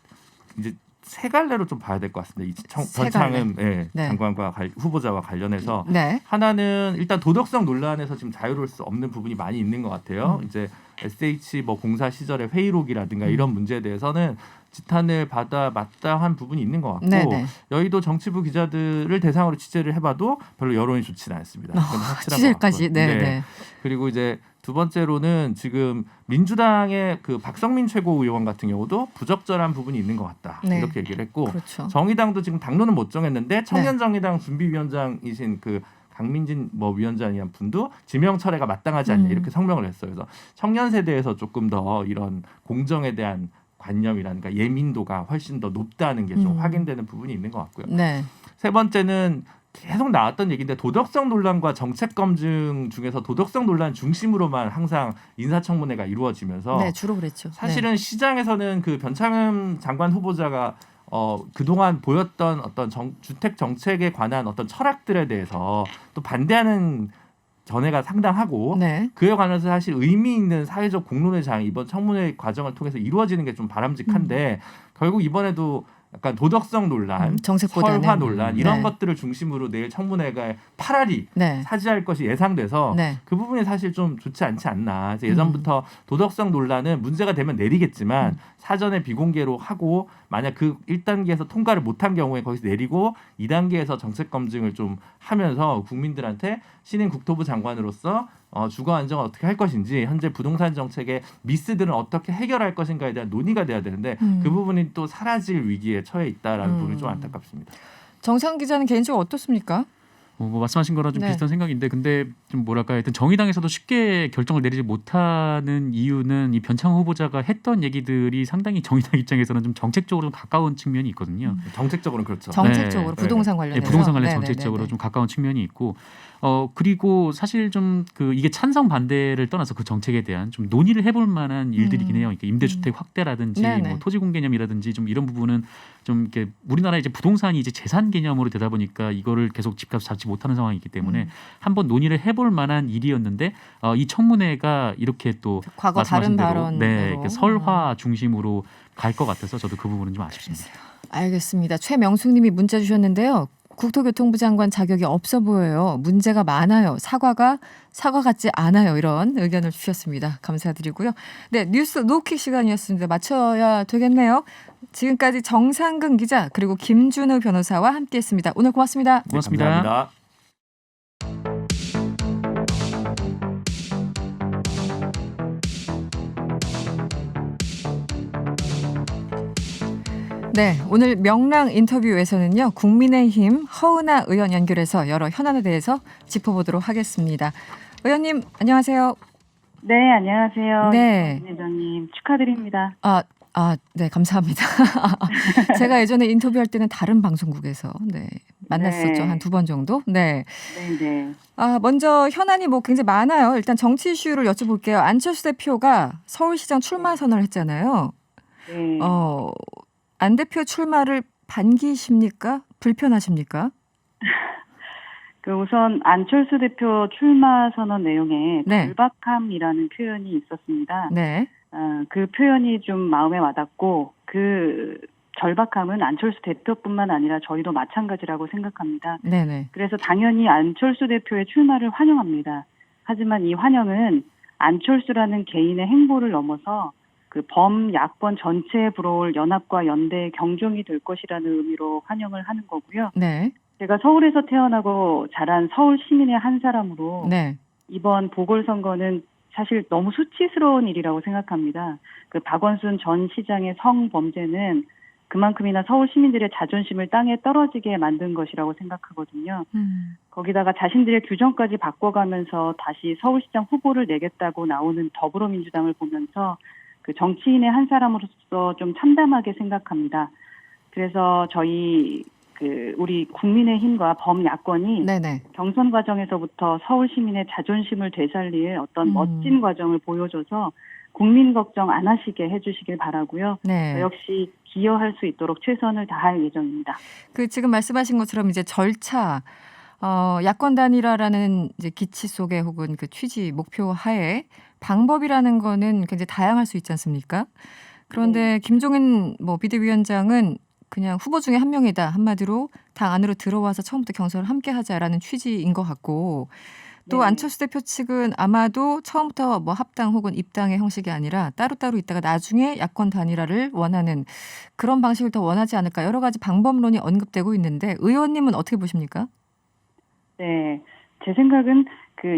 세 갈래로 좀 봐야 될 것 같습니다. 이 세 갈래. 변창흠 네. 장관과 후보자와 관련해서 네. 하나는 일단 도덕성 논란에서 지금 자유로울 수 없는 부분이 많이 있는 것 같아요. 이제 SH 뭐 공사 시절의 회의록이라든가 이런 문제에 대해서는 지탄을 받아 마땅한 부분이 있는 것 같고, 네네. 여의도 정치부 기자들을 대상으로 취재를 해봐도 별로 여론이 좋지는 않습니다. 그건 확실한 것 취재까지. 같고요. 네. 그리고 이제 두 번째로는 지금 민주당의 그 박성민 최고위원 같은 경우도 부적절한 부분이 있는 것 같다. 네. 이렇게 얘기를 했고, 그렇죠. 정의당도 지금 당론은 못 정했는데 청년정의당 준비위원장이신 그 강민진 뭐 위원장이란 분도 지명 철회가 마땅하지 않냐 이렇게 성명을 했어요. 그래서 청년 세대에서 조금 더 이런 공정에 대한 관념이라든가 예민도가 훨씬 더 높다는 게 좀 확인되는 부분이 있는 것 같고요. 네. 세 번째는 계속 나왔던 얘기인데, 도덕성 논란과 정책 검증 중에서 도덕성 논란 중심으로만 항상 인사청문회가 이루어지면서 네, 주로 그랬죠. 사실은 시장에서는 그 변창흠 장관 후보자가 그동안 보였던 어떤 주택 정책에 관한 어떤 철학들에 대해서 또 반대하는 전해가 상당하고, 네. 그에 관해서 사실 의미 있는 사회적 공론의 장이 이번 청문회 과정을 통해서 이루어지는 게 좀 바람직한데 결국 이번에도 약간 도덕성 논란, 정책보다는 설화 논란 이런 네. 것들을 중심으로 내일 청문회가 파라리 네. 차지할 것이 예상돼서 네. 그 부분이 사실 좀 좋지 않지 않나. 그래서 예전부터 도덕성 논란은 문제가 되면 내리겠지만 사전에 비공개로 하고 만약 그 1단계에서 통과를 못한 경우에 거기서 내리고 2단계에서 정책 검증을 좀 하면서 국민들한테 신임 국토부 장관으로서 주거 안정을 어떻게 할 것인지 현재 부동산 정책의 미스들은 어떻게 해결할 것인가에 대한 논의가 돼야 되는데 그 부분이 또 사라질 위기에 처해 있다라는 부분이 좀 안타깝습니다. 정상 기자는 개인적으로 어떻습니까? 뭐 말씀하신 거랑 좀 네. 비슷한 생각인데 근데 좀 뭐랄까 하여튼 정의당에서도 쉽게 결정을 내리지 못하는 이유는 이 변창호 후보자가 했던 얘기들이 상당히 정의당 입장에서는 좀 정책적으로 좀 가까운 측면이 있거든요. 정책적으로는 그렇죠. 정책적으로 네. 부동산 관련해서 네, 부동산 관련 네네네네. 정책적으로 좀 가까운 측면이 있고 그리고 사실 좀 이게 찬성 반대를 떠나서 그 정책에 대한 좀 논의를 해볼 만한 일들이긴 해요. 그러니까 임대주택 확대라든지 네네. 뭐 토지공 개념이라든지 좀 이런 부분은 좀 이렇게 우리나라 이제 부동산이 이제 재산 개념으로 되다 보니까 이거를 계속 집값 잡지 못하는 상황이기 때문에 한번 논의를 해볼 만한 일이었는데 이 청문회가 이렇게 또 과거 말씀하신 다른 대로 발언으로 이렇게 설화 중심으로 갈 것 같아서 저도 그 부분은 좀 아쉽습니다. 알겠습니다. 최명숙님이 문자 주셨는데요. 국토교통부 장관 자격이 없어 보여요. 문제가 많아요. 사과 같지 않아요. 이런 의견을 주셨습니다. 감사드리고요. 네, 뉴스 노킥 시간이었습니다. 맞춰야 되겠네요. 지금까지 정상근 기자 그리고 김준우 변호사와 함께했습니다. 오늘 고맙습니다. 고맙습니다. 네, 감사합니다. 네, 오늘 명랑 인터뷰에서는요. 국민의힘 허은하 의원 연결해서 여러 현안에 대해서 짚어보도록 하겠습니다. 의원님 안녕하세요. 네, 안녕하세요. 네. 회장님 축하드립니다. 네, 감사합니다. 제가 예전에 인터뷰할 때는 다른 방송국에서 만났었죠. 네. 한 2번 정도. 네. 네. 먼저 현안이 굉장히 많아요. 일단 정치 이슈를 여쭤볼게요. 안철수 대표가 서울시장 출마 선언을 했잖아요. 네. 안 대표 출마를 반기십니까? 불편하십니까? 우선 안철수 대표 출마 선언 내용에 네. 절박함이라는 표현이 있었습니다. 네. 그 표현이 좀 마음에 와닿고 그 절박함은 안철수 대표뿐만 아니라 저희도 마찬가지라고 생각합니다. 네네. 그래서 당연히 안철수 대표의 출마를 환영합니다. 하지만 이 환영은 안철수라는 개인의 행보를 넘어서 그 범야권 전체에 불어올 연합과 연대의 경종이 될 것이라는 의미로 환영을 하는 거고요. 네. 제가 서울에서 태어나고 자란 서울 시민의 한 사람으로 네. 이번 보궐선거는 사실 너무 수치스러운 일이라고 생각합니다. 그 박원순 전 시장의 성범죄는 그만큼이나 서울 시민들의 자존심을 땅에 떨어지게 만든 것이라고 생각하거든요. 거기다가 자신들의 규정까지 바꿔가면서 다시 서울시장 후보를 내겠다고 나오는 더불어민주당을 보면서 그 정치인의 한 사람으로서 좀 참담하게 생각합니다. 그래서 우리 국민의힘과 범야권이 네네. 경선 과정에서부터 서울 시민의 자존심을 되살릴 어떤 멋진 과정을 보여줘서 국민 걱정 안 하시게 해주시길 바라고요. 네. 역시 기여할 수 있도록 최선을 다할 예정입니다. 지금 말씀하신 것처럼 이제 절차, 야권 단일화라는 이제 기치 속에 혹은 그 취지 목표 하에 방법이라는 거는 굉장히 다양할 수 있지 않습니까? 그런데 김종인 비대위원장은 그냥 후보 중에 한 명이다. 한마디로 당 안으로 들어와서 처음부터 경선을 함께 하자라는 취지인 것 같고 또 네. 안철수 대표 측은 아마도 처음부터 합당 혹은 입당의 형식이 아니라 따로따로 있다가 나중에 야권 단일화를 원하는 그런 방식을 더 원하지 않을까 여러 가지 방법론이 언급되고 있는데 의원님은 어떻게 보십니까? 네. 제 생각은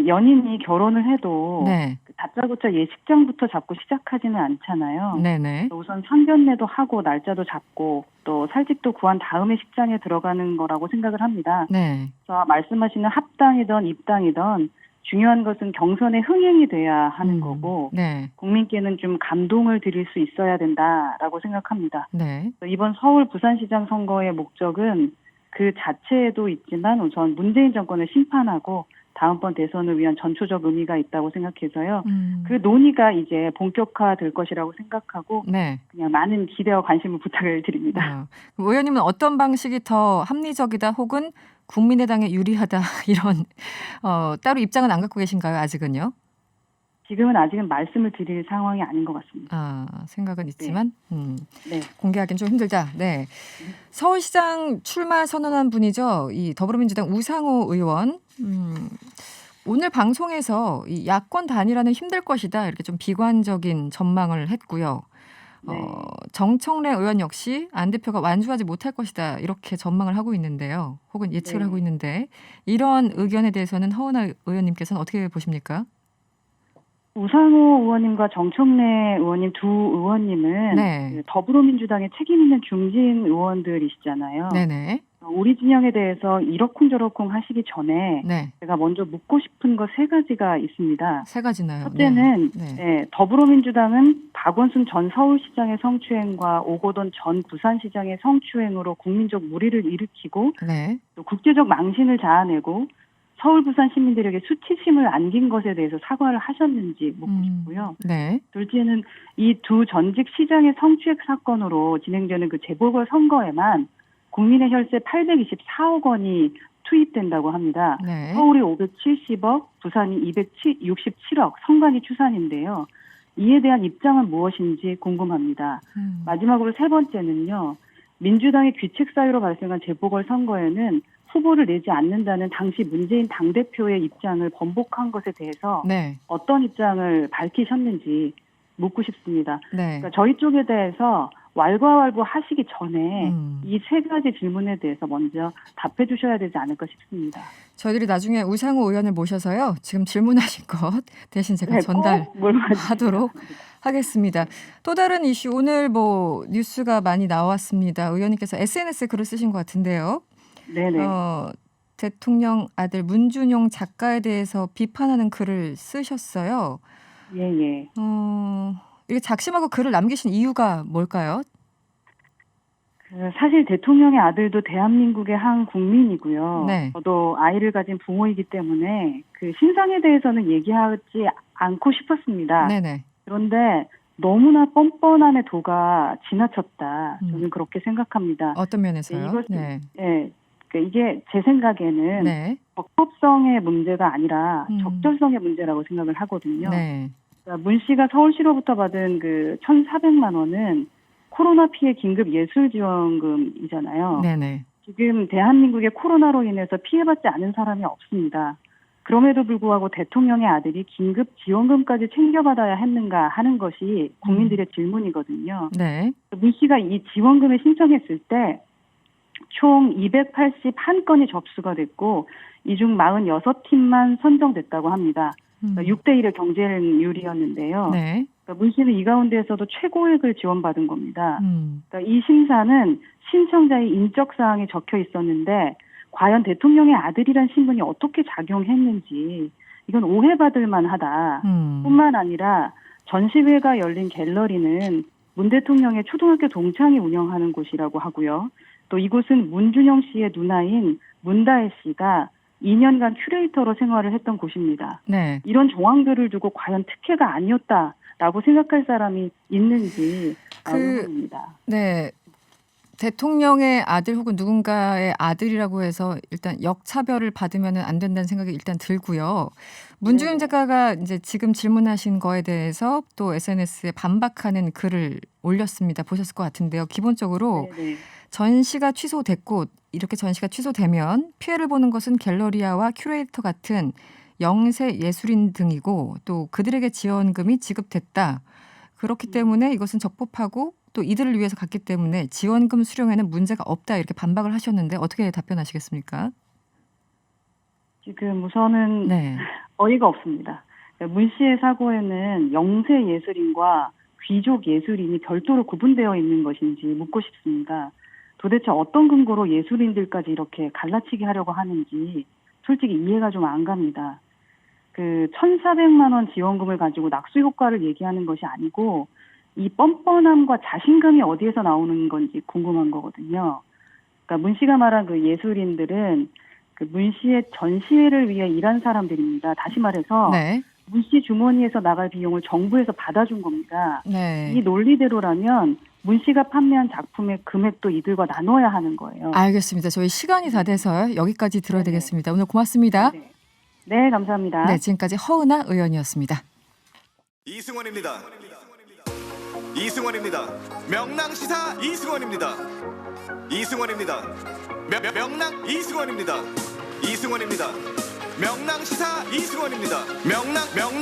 연인이 결혼을 해도 네. 다짜고짜 예식장부터 잡고 시작하지는 않잖아요. 네네. 우선 상견례도 하고 날짜도 잡고 또 살직도 구한 다음에 식장에 들어가는 거라고 생각을 합니다. 네. 그래서 말씀하시는 합당이든 입당이든 중요한 것은 경선에 흥행이 돼야 하는 거고 네. 국민께는 좀 감동을 드릴 수 있어야 된다라고 생각합니다. 네. 이번 서울 부산시장 선거의 목적은 그 자체에도 있지만 우선 문재인 정권을 심판하고 다음번 대선을 위한 전초적 의미가 있다고 생각해서요. 그 논의가 이제 본격화될 것이라고 생각하고 네. 그냥 많은 기대와 관심을 부탁을 드립니다. 의원님은 어떤 방식이 더 합리적이다 혹은 국민의당에 유리하다 이런 따로 입장은 안 갖고 계신가요? 아직은요? 지금은 아직은 말씀을 드릴 상황이 아닌 것 같습니다. 생각은 있지만 네. 공개하기는 좀 힘들다. 네. 서울시장 출마 선언한 분이죠. 이 더불어민주당 우상호 의원. 오늘 방송에서 이 야권 단일화는 힘들 것이다. 이렇게 좀 비관적인 전망을 했고요. 네. 정청래 의원 역시 안 대표가 완주하지 못할 것이다. 이렇게 전망을 하고 있는데요. 혹은 예측을 네. 하고 있는데 이런 의견에 대해서는 허은하 의원님께서는 어떻게 보십니까? 우상호 의원님과 정청래 의원님 두 의원님은 네. 그 더불어민주당의 책임 있는 중진 의원들이시잖아요. 네네. 우리 진영에 대해서 이러쿵저러쿵 하시기 전에 네. 제가 먼저 묻고 싶은 것 3가지가 있습니다. 세 가지나요. 첫째는 네. 더불어민주당은 박원순 전 서울시장의 성추행과 오고돈 전 부산시장의 성추행으로 국민적 물의를 일으키고 네. 또 국제적 망신을 자아내고 서울 부산 시민들에게 수치심을 안긴 것에 대해서 사과를 하셨는지 묻고 싶고요. 네. 둘째는 이 두 전직 시장의 성추행 사건으로 진행되는 그 재보궐선거에만 국민의 혈세 824억 원이 투입된다고 합니다. 네. 서울이 570억, 부산이 267억, 선관위 추산인데요. 이에 대한 입장은 무엇인지 궁금합니다. 마지막으로 3번째는요. 민주당의 귀책 사유로 발생한 재보궐선거에는 후보를 내지 않는다는 당시 문재인 당대표의 입장을 번복한 것에 대해서 네. 어떤 입장을 밝히셨는지 묻고 싶습니다. 네. 그러니까 저희 쪽에 대해서 왈가왈부 하시기 전에 이 3가지 질문에 대해서 먼저 답해 주셔야 되지 않을까 싶습니다. 저희들이 나중에 우상호 의원을 모셔서요. 지금 질문하신 것 대신 제가 네, 전달하도록 하겠습니다. 또 다른 이슈 오늘 뉴스가 많이 나왔습니다. 의원님께서 SNS에 글을 쓰신 것 같은데요. 네네. 대통령 아들 문준용 작가에 대해서 비판하는 글을 쓰셨어요. 예. 이게 작심하고 글을 남기신 이유가 뭘까요? 사실 대통령의 아들도 대한민국의 한 국민이고요. 네. 저도 아이를 가진 부모이기 때문에 그 신상에 대해서는 얘기하지 않고 싶었습니다. 네네. 그런데 너무나 뻔뻔함의 도가 지나쳤다. 저는 그렇게 생각합니다. 어떤 면에서요? 이것은 그러니까 이게 제 생각에는 네. 적법성의 문제가 아니라 적절성의 문제라고 생각을 하거든요. 네. 그러니까 문 씨가 서울시로부터 받은 그 1,400만 원은 코로나 피해 긴급 예술 지원금이잖아요. 네네. 지금 대한민국의 코로나로 인해서 피해받지 않은 사람이 없습니다. 그럼에도 불구하고 대통령의 아들이 긴급 지원금까지 챙겨받아야 했는가 하는 것이 국민들의 질문이거든요. 네. 문 씨가 이 지원금을 신청했을 때 총 281건이 접수가 됐고 이 중 46팀만 선정됐다고 합니다. 6대1의 경쟁률이었는데요. 네. 그러니까 문 씨는 이 가운데에서도 최고액을 지원받은 겁니다. 그러니까 이 심사는 신청자의 인적 사항이 적혀 있었는데 과연 대통령의 아들이란 신분이 어떻게 작용했는지 이건 오해받을 만하다. 뿐만 아니라 전시회가 열린 갤러리는 문 대통령의 초등학교 동창이 운영하는 곳이라고 하고요. 또 이곳은 문준용 씨의 누나인 문다혜 씨가 2년간 큐레이터로 생활을 했던 곳입니다. 네. 이런 정황들을 두고 과연 특혜가 아니었다라고 생각할 사람이 있는지 의문입니다. 네. 대통령의 아들 혹은 누군가의 아들이라고 해서 일단 역차별을 받으면 안 된다는 생각이 일단 들고요. 문준용 작가가 이제 지금 질문하신 거에 대해서 또 SNS에 반박하는 글을 올렸습니다. 보셨을 것 같은데요. 기본적으로 전시가 취소됐고 이렇게 전시가 취소되면 피해를 보는 것은 갤러리아와 큐레이터 같은 영세 예술인 등이고 또 그들에게 지원금이 지급됐다. 그렇기 때문에 이것은 적법하고 또 이들을 위해서 갔기 때문에 지원금 수령에는 문제가 없다 이렇게 반박을 하셨는데 어떻게 답변하시겠습니까? 지금 우선은 어이가 없습니다. 문 씨의 사고에는 영세 예술인과 귀족 예술인이 별도로 구분되어 있는 것인지 묻고 싶습니다. 도대체 어떤 근거로 예술인들까지 이렇게 갈라치기 하려고 하는지 솔직히 이해가 좀 안 갑니다. 그 1,400만 원 지원금을 가지고 낙수 효과를 얘기하는 것이 아니고 이 뻔뻔함과 자신감이 어디에서 나오는 건지 궁금한 거거든요. 그러니까 문 씨가 말한 그 예술인들은 그 문 씨의 전시회를 위해 일한 사람들입니다. 다시 말해서 문 씨 주머니에서 나갈 비용을 정부에서 받아준 겁니다. 이 논리대로라면 문 씨가 판매한 작품의 금액도 이들과 나눠야 하는 거예요. 알겠습니다. 저희 시간이 다 돼서 여기까지 들어야 되겠습니다. 오늘 고맙습니다. 네, 감사합니다. 네, 지금까지 허은하 의원이었습니다. 이승원입니다. 이승원입니다. 명랑시사 이승원입니다. 이승원입니다. 명랑 이승원입니다. 이승원입니다. 명랑시사 이승원입니다. 명랑시사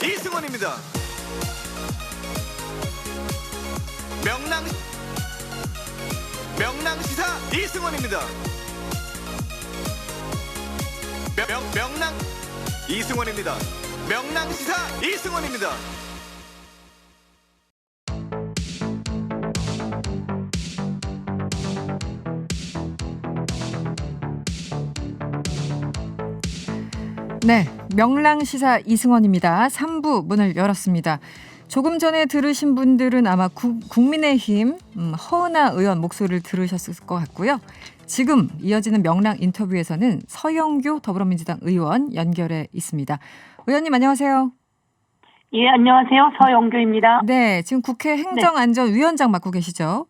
이승원입니다. 명랑시사 이승원입니다. 명랑 이승원입니다. 명랑시사 이승원입니다. 네, 명랑시사 이승원입니다. 3부 문을 열었습니다. 조금 전에 들으신 분들은 아마 국민의힘 허은하 의원 목소리를 들으셨을 것 같고요. 지금 이어지는 명랑 인터뷰에서는 서영교 더불어민주당 의원 연결해 있습니다. 의원님 안녕하세요. 예, 안녕하세요. 서영교입니다. 네, 지금 국회 행정안전위원장 맡고 계시죠?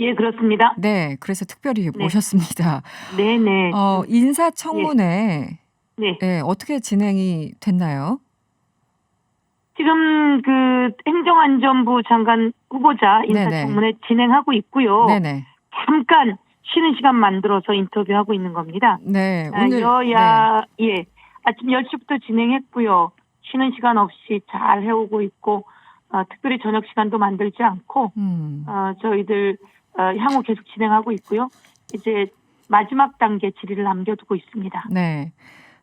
예, 그렇습니다. 네, 그래서 특별히 모셨습니다. 네네. 인사청문회 네. 네, 어떻게 진행이 됐나요? 지금 그 행정안전부 장관 후보자 인사청문회 진행하고 있고요. 네네. 잠깐 쉬는 시간 만들어서 인터뷰하고 있는 겁니다. 네, 오늘 여야 예, 아침 10시부터 진행했고요. 쉬는 시간 없이 잘 해오고 있고 특별히 저녁 시간도 만들지 않고 저희들 향후 계속 진행하고 있고요. 이제 마지막 단계 질의를 남겨두고 있습니다. 네.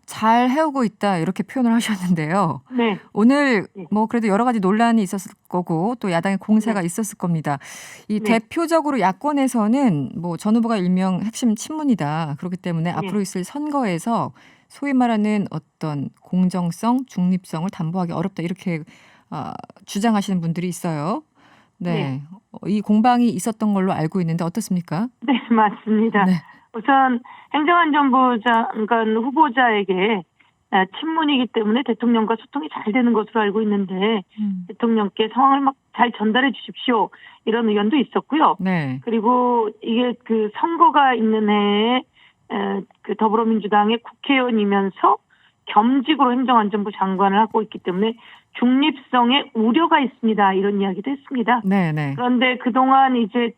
잘 해오고 있다 이렇게 표현을 하셨는데요. 네. 오늘 뭐 그래도 여러 가지 논란이 있었을 거고 또 야당의 공세가 있었을 겁니다. 이 대표적으로 야권에서는 뭐 전 후보가 일명 핵심 친문이다. 그렇기 때문에 앞으로 있을 선거에서 소위 말하는 어떤 공정성, 중립성을 담보하기 어렵다 이렇게 주장하시는 분들이 있어요. 네. 이 공방이 있었던 걸로 알고 있는데 어떻습니까? 네, 맞습니다. 네. 우선 행정안전부 장관 후보자에게 친문이기 때문에 대통령과 소통이 잘 되는 것으로 알고 있는데 대통령께 상황을 막 잘 전달해 주십시오. 이런 의견도 있었고요. 네. 그리고 이게 그 선거가 있는 해에 그 더불어민주당의 국회의원이면서 겸직으로 행정안전부 장관을 하고 있기 때문에 중립성에 우려가 있습니다. 이런 이야기도 했습니다. 네, 네. 그런데 그동안 이제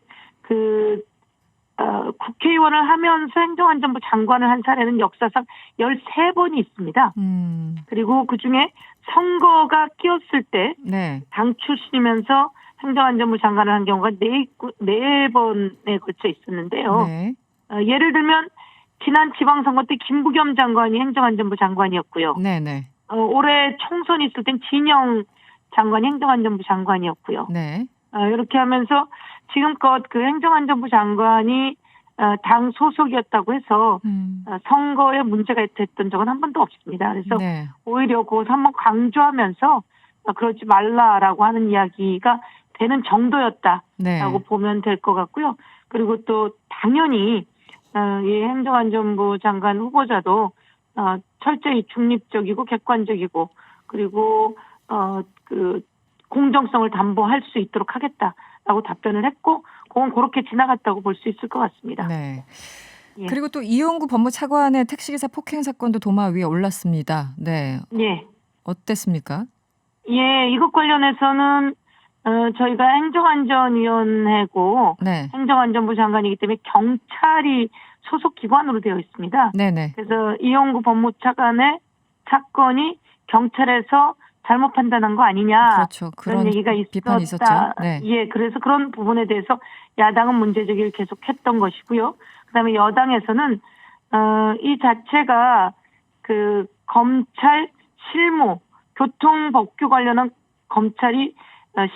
국회의원을 하면서 행정안전부 장관을 한 사례는 역사상 13번이 있습니다. 그리고 그중에 선거가 끼었을 때 당 출신이면서 행정안전부 장관을 한 경우가 4번에 걸쳐 있었는데요. 네. 예를 들면 지난 지방선거 때 김부겸 장관이 행정안전부 장관이었고요. 네네. 올해 총선 있을 땐 진영 장관이 행정안전부 장관이었고요. 네. 이렇게 하면서 지금껏 그 행정안전부 장관이 당 소속이었다고 해서 선거에 문제가 됐던 적은 한 번도 없습니다. 그래서 오히려 그것을 한번 강조하면서 그러지 말라라고 하는 이야기가 되는 정도였다라고 보면 될 것 같고요. 그리고 또 당연히 이 행정안전부 장관 후보자도 철저히 중립적이고 객관적이고 그리고 그 공정성을 담보할 수 있도록 하겠다라고 답변을 했고 그건 그렇게 지나갔다고 볼 수 있을 것 같습니다. 네. 예. 그리고 또 이용구 법무차관의 택시기사 폭행 사건도 도마 위에 올랐습니다. 네. 예. 어땠습니까? 예, 이것 관련해서는 저희가 행정안전위원회고 행정안전부 장관이기 때문에 경찰이 소속 기관으로 되어 있습니다. 네네. 그래서 이용구 법무차관의 사건이 경찰에서 잘못 판단한 거 아니냐. 그렇죠. 그런 얘기가 비판이 있었죠. 네. 예, 그래서 그런 부분에 대해서 야당은 문제제기를 계속했던 것이고요. 그다음에 여당에서는 이 자체가 그 검찰 실무, 교통법규 관련한 검찰이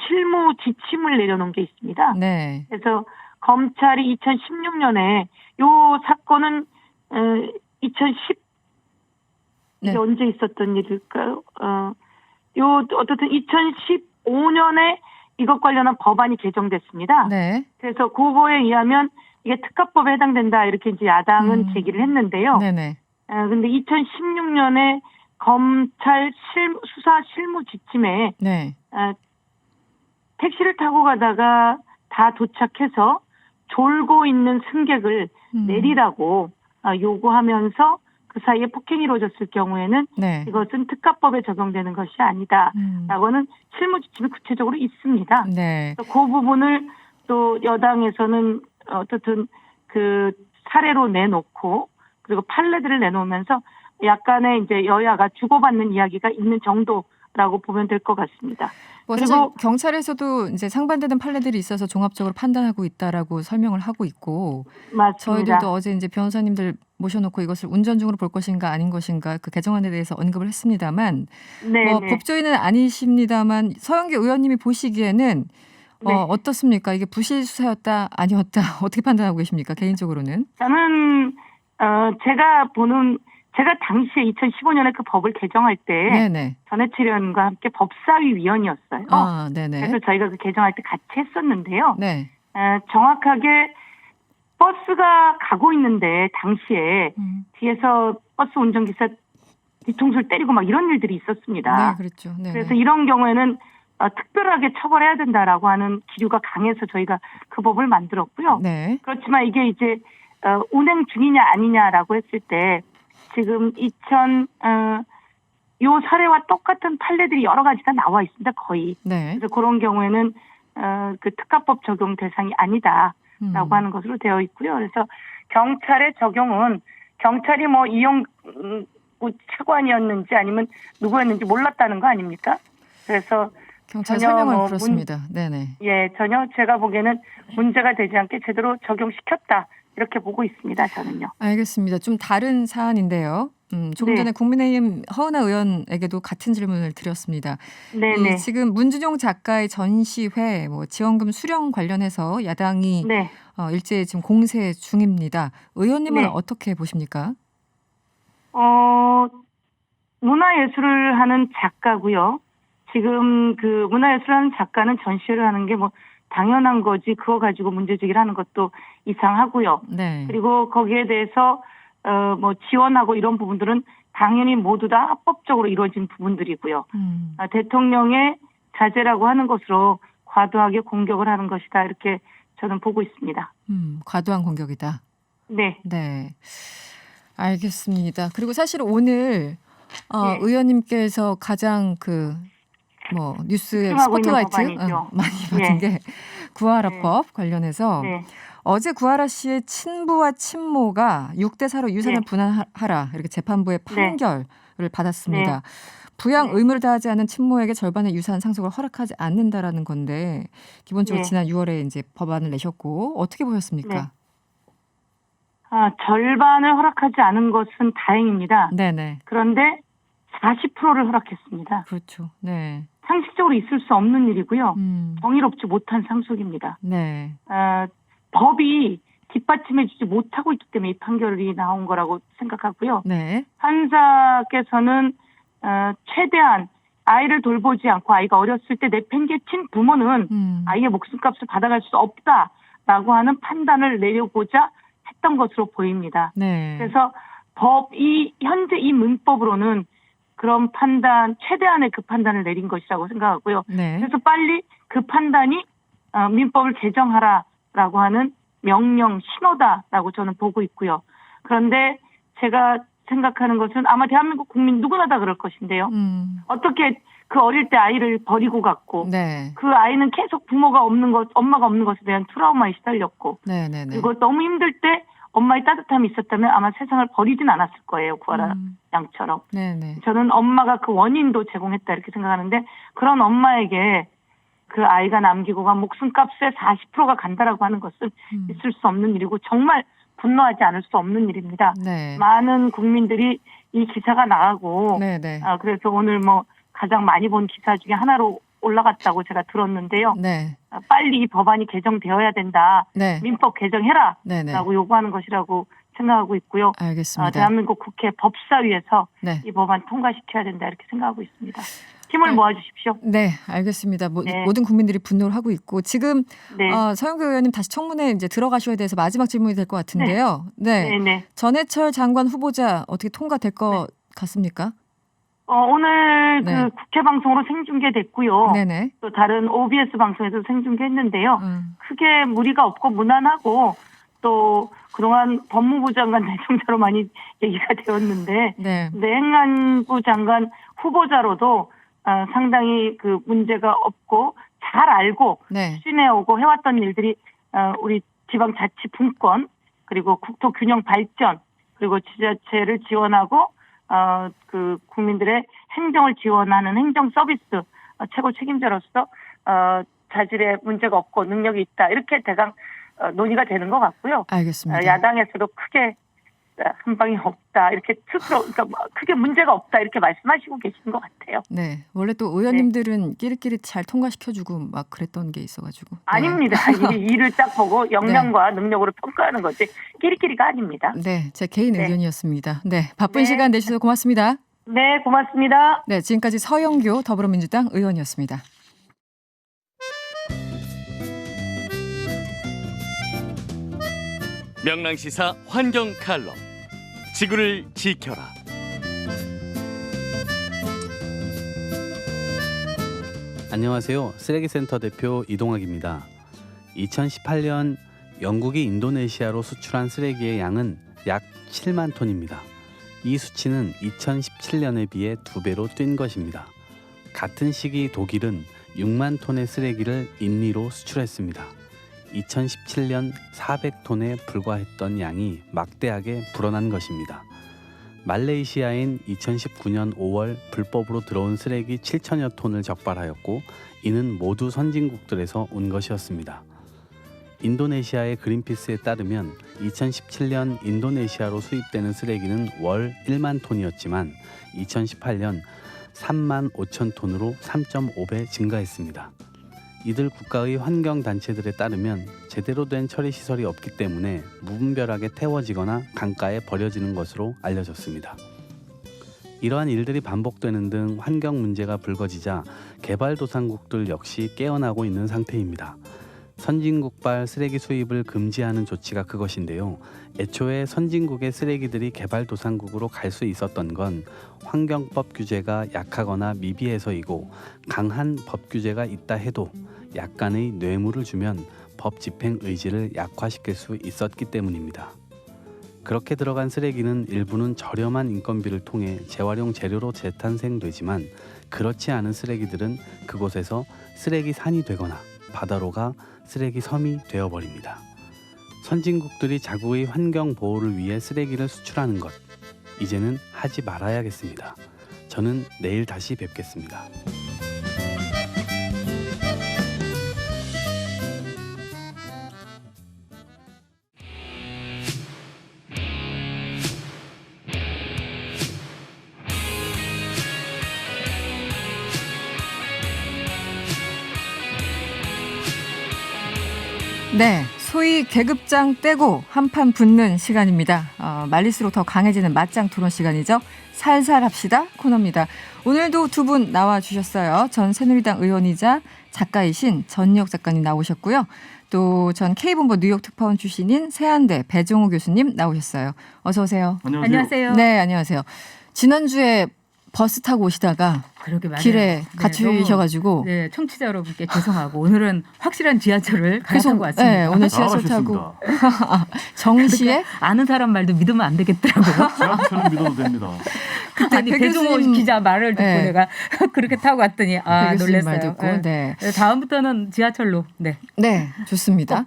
실무 지침을 내려놓은 게 있습니다. 네. 그래서 검찰이 2016년에 요 사건은 2010 이게 언제 있었던 일일까요? 어쨌든 2015년에 이것 관련한 법안이 개정됐습니다. 네. 그래서 그거에 의하면 이게 특가법에 해당된다 이렇게 이제 야당은 제기를 했는데요. 네네. 근데 2016년에 검찰 수사 실무 지침에 택시를 타고 가다가 다 도착해서 졸고 있는 승객을 내리라고 요구하면서 그 사이에 폭행이 이루어졌을 경우에는 네. 이것은 특가법에 적용되는 것이 아니다라고는 실무 지침이 구체적으로 있습니다. 네. 그 부분을 또 여당에서는 어떻든 그 사례로 내놓고 그리고 판례들을 내놓으면서 약간의 이제 여야가 주고받는 이야기가 있는 정도라고 보면 될 것 같습니다. 뭐 사실 경찰에서도 이제 상반되는 판례들이 있어서 종합적으로 판단하고 있다라고 설명을 하고 있고, 맞습니다. 저희들도 어제 이제 변호사님들 모셔놓고 이것을 운전 중으로 볼 것인가 아닌 것인가 그 개정안에 대해서 언급을 했습니다만, 뭐 법조인은 아니십니다만 서영교 의원님이 보시기에는 어떻습니까? 이게 부실 수사였다 아니었다 어떻게 판단하고 계십니까? 개인적으로는? 저는 제가 당시에 2015년에 그 법을 개정할 때 네네. 전해철 의원과 함께 법사위 위원이었어요. 아, 네네. 그래서 저희가 그 개정할 때 같이 했었는데요. 네. 정확하게 버스가 가고 있는데 당시에 뒤에서 버스 운전기사 뒤통수를 때리고 막 이런 일들이 있었습니다. 네, 그렇죠. 네네. 그래서 이런 경우에는 특별하게 처벌해야 된다라고 하는 기류가 강해서 저희가 그 법을 만들었고요. 네. 그렇지만 이게 이제 운행 중이냐 아니냐라고 했을 때 지금 요 사례와 똑같은 판례들이 여러 가지가 나와 있습니다. 거의. 네. 그래서 그런 경우에는 그 특가법 적용 대상이 아니다라고 하는 것으로 되어 있고요. 그래서 경찰의 적용은 경찰이 뭐 이용구 차관이었는지 아니면 누구였는지 몰랐다는 거 아닙니까? 그래서 경찰 설명을 들었습니다. 네네. 예, 전혀 제가 보기에는 문제가 되지 않게 제대로 적용시켰다. 이렇게 보고 있습니다. 저는요. 알겠습니다. 좀 다른 사안인데요. 조금 전에 국민의힘 허은하 의원에게도 같은 질문을 드렸습니다. 네네. 지금 문준용 작가의 전시회 지원금 수령 관련해서 야당이 일제히 지금 공세 중입니다. 의원님은 어떻게 보십니까? 문화예술을 하는 작가고요. 지금 그 문화예술을 하는 작가는 전시회를 하는 게 당연한 거지 그거 가지고 문제제기를 하는 것도 이상하고요. 네. 그리고 거기에 대해서 지원하고 이런 부분들은 당연히 모두 다 합법적으로 이루어진 부분들이고요. 대통령의 자제라고 하는 것으로 과도하게 공격을 하는 것이다 이렇게 저는 보고 있습니다. 과도한 공격이다. 네. 네. 알겠습니다. 그리고 사실 오늘 의원님께서 가장 뉴스의 스포트라이트 많이 받은 게 구하라법 관련해서 어제 구하라 씨의 친부와 친모가 6대4로 유산을 분할하라 이렇게 재판부의 판결을 받았습니다. 부양 의무를 다하지 않은 친모에게 절반의 유산 상속을 허락하지 않는다라는 건데 기본적으로 지난 6월에 이제 법안을 내셨고 어떻게 보셨습니까? 절반을 허락하지 않은 것은 다행입니다. 네네. 그런데 40%를 허락했습니다. 그렇죠. 네. 상식적으로 있을 수 없는 일이고요. 정의롭지 못한 상속입니다. 네. 법이 뒷받침해주지 못하고 있기 때문에 이 판결이 나온 거라고 생각하고요. 네. 판사께서는 최대한 아이를 돌보지 않고 아이가 어렸을 때 내팽개친 부모는 아이의 목숨값을 받아갈 수 없다라고 하는 판단을 내려고자 했던 것으로 보입니다. 네. 그래서 현재 이 문법으로는 그런 판단, 최대한의 그 판단을 내린 것이라고 생각하고요. 네. 그래서 빨리 그 판단이 민법을 개정하라라고 하는 명령 신호다라고 저는 보고 있고요. 그런데 제가 생각하는 것은 아마 대한민국 국민 누구나 다 그럴 것인데요. 어떻게 그 어릴 때 아이를 버리고 갔고 그 아이는 계속 엄마가 없는 것에 대한 트라우마에 시달렸고 그리고 너무 힘들 때 엄마의 따뜻함이 있었다면 아마 세상을 버리진 않았을 거예요. 구하라 양처럼. 저는 엄마가 그 원인도 제공했다 이렇게 생각하는데 그런 엄마에게 그 아이가 남기고 간 목숨값의 40%가 간다라고 하는 것은 있을 수 없는 일이고 정말 분노하지 않을 수 없는 일입니다. 많은 국민들이 이 기사가 나가고 그래서 오늘 가장 많이 본 기사 중에 하나로 올라갔다고 제가 들었는데요. 빨리 이 법안이 개정되어야 된다. 민법 개정해라. 라고 요구하는 것이라고 생각하고 있고요. 알겠습니다. 대한민국 국회 법사위에서 이 법안 통과시켜야 된다 이렇게 생각하고 있습니다. 힘을 모아주십시오. 네, 알겠습니다. 모든 국민들이 분노를 하고 있고 지금 서영교 의원님 다시 청문회에 이제 들어가셔야 돼서 마지막 질문이 될 것 같은데요. 전해철 장관 후보자 어떻게 통과될 것 같습니까? 오늘 그 국회 방송으로 생중계됐고요. 또 다른 OBS 방송에서 생중계했는데요. 크게 무리가 없고 무난하고 또 그동안 법무부 장관 대상자로 많이 얘기가 되었는데 네. 행안부 장관 후보자로도 상당히 그 문제가 없고 잘 알고 네. 추진해오고 해왔던 일들이 우리 지방자치 분권 그리고 국토균형 발전 그리고 지자체를 지원하고 그 국민들의 행정을 지원하는 행정 서비스 최고 책임자로서 자질에 문제가 없고 능력이 있다 이렇게 대강 논의가 되는 것 같고요. 알겠습니다. 야당에서도 크게 한 방이 없다 이렇게 스스로 그러니까 크게 문제가 없다 이렇게 말씀하시고 계시는 것 같아요. 네, 원래 또 의원님들은 끼리끼리 잘 통과시켜주고 막 그랬던 게 있어가지고. 네. 아닙니다. 일을 딱 보고 역량과 능력으로 평가하는 거지 끼리끼리가 아닙니다. 네, 제 개인 네. 의견이었습니다. 네, 바쁜 네. 시간 내주셔서 고맙습니다. 네, 고맙습니다. 네, 지금까지 서영교 더불어민주당 의원이었습니다. 명랑시사 환경 칼럼 지구를 지켜라. 안녕하세요. 쓰레기센터 대표 이동학입니다. 2018년 영국이 인도네시아로 수출한 쓰레기의 양은 약 7만 톤입니다. 이 수치는 2017년에 비해 2배로 뛴 것입니다. 같은 시기 독일은 6만 톤의 쓰레기를 인리로 수출했습니다. 2017년 400톤에 불과했던 양이 막대하게 불어난 것입니다. 말레이시아인 2019년 5월 불법으로 들어온 쓰레기 7천여 톤을 적발하였고 이는 모두 선진국들에서 온 것이었습니다. 인도네시아의 그린피스에 따르면 2017년 인도네시아로 수입되는 쓰레기는 월 1만 톤이었지만 2018년 3만 5천 톤으로 3.5배 증가했습니다. 이들 국가의 환경단체들에 따르면 제대로 된 처리시설이 없기 때문에 무분별하게 태워지거나 강가에 버려지는 것으로 알려졌습니다. 이러한 일들이 반복되는 등 환경 문제가 불거지자 개발도상국들 역시 깨어나고 있는 상태입니다. 선진국발 쓰레기 수입을 금지하는 조치가 그것인데요. 애초에 선진국의 쓰레기들이 개발도상국으로 갈 수 있었던 건 환경법 규제가 약하거나 미비해서이고 강한 법 규제가 있다 해도 약간의 뇌물을 주면 법 집행 의지를 약화시킬 수 있었기 때문입니다. 그렇게 들어간 쓰레기는 일부는 저렴한 인건비를 통해 재활용 재료로 재탄생되지만 그렇지 않은 쓰레기들은 그곳에서 쓰레기 산이 되거나 바다로 가 쓰레기 섬이 되어버립니다. 선진국들이 자국의 환경 보호를 위해 쓰레기를 수출하는 것, 이제는 하지 말아야겠습니다. 저는 내일 다시 뵙겠습니다. 네, 소위 계급장 떼고 한판 붙는 시간입니다. 말릴수록 더 강해지는 맞짱 토론 시간이죠. 살살 합시다 코너입니다. 오늘도 두 분 나와주셨어요. 전 새누리당 의원이자 작가이신 전희혁 작가님 나오셨고요. 또 전 K본부 뉴욕 특파원 출신인 세한대 배종우 교수님 나오셨어요. 어서 오세요. 안녕하세요. 네, 안녕하세요. 지난주에 버스 타고 오시다가 그러게 말이에요. 길에 갇히셔가지고 네, 청취자 여러분께 죄송하고 오늘은 확실한 지하철을 갈아타고 왔습니다. 네, 오늘 지하철 타고 정시에 아는 사람 말도 믿으면 안 되겠더라고요. 지하철은 믿어도 됩니다. 아니 배종호 기자 말을 듣고 네. 내가 그렇게 타고 왔더니 놀랐어요. 말 듣고, 네. 다음부터는 지하철로. 네, 네, 좋습니다.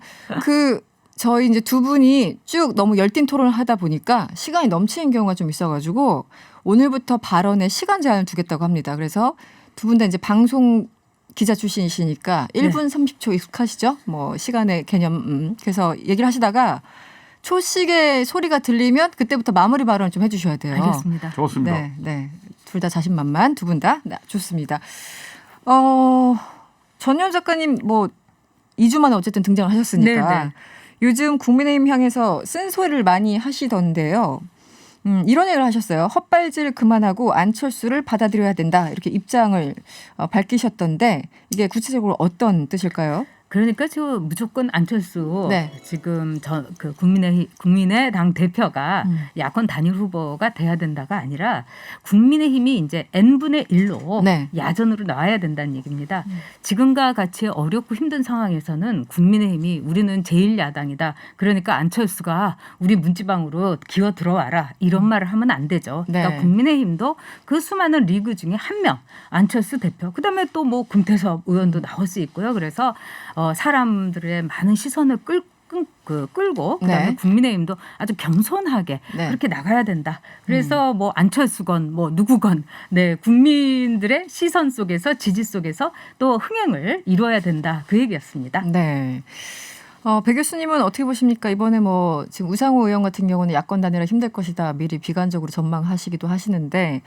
저희 이제 두 분이 쭉 너무 열띤 토론을 하다 보니까 시간이 넘치는 경우가 좀 있어가지고 오늘부터 발언에 시간 제한을 두겠다고 합니다. 그래서 두 분 다 이제 방송 기자 출신이시니까 1분 30초 익숙하시죠? 뭐 시간의 개념. 그래서 얘기를 하시다가 초시계 소리가 들리면 그때부터 마무리 발언을 좀 해주셔야 돼요. 알겠습니다. 좋습니다. 네, 네. 둘 다 자신만만, 두 분 다. 네, 좋습니다. 전현 작가님 뭐 2주 만에 어쨌든 등장을 하셨으니까 네. 요즘 국민의힘 향해서 쓴소리를 많이 하시던데요. 이런 얘기를 하셨어요. 헛발질 그만하고 안철수를 받아들여야 된다. 이렇게 입장을 밝히셨던데 이게 구체적으로 어떤 뜻일까요? 그러니까 저 무조건 안철수 네. 지금 그 국민의당 대표가 야권 단일 후보가 돼야 된다가 아니라 국민의힘이 이제 n분의 1로 네. 야전으로 나와야 된다는 얘기입니다. 지금과 같이 어렵고 힘든 상황에서는 국민의힘이 우리는 제1야당이다. 그러니까 안철수가 우리 문지방으로 기어 들어와라. 이런 말을 하면 안 되죠. 그러니까 네. 국민의힘도 그 수많은 리그 중에 한 명 안철수 대표 그다음에 또 뭐 금태섭 의원도 나올 수 있고요. 그래서 사람들의 많은 시선을 끌고 그다음에 네. 국민의힘도 아주 겸손하게 네. 그렇게 나가야 된다. 그래서 뭐 안철수건 뭐 누구건 네 국민들의 시선 속에서 지지 속에서 또 흥행을 이루어야 된다. 그 얘기였습니다. 네. 배 교수님은 어떻게 보십니까? 이번에 뭐 지금 우상호 의원 같은 경우는 야권 단일화 힘들 것이다. 미리 비관적으로 전망하시기도 하시는데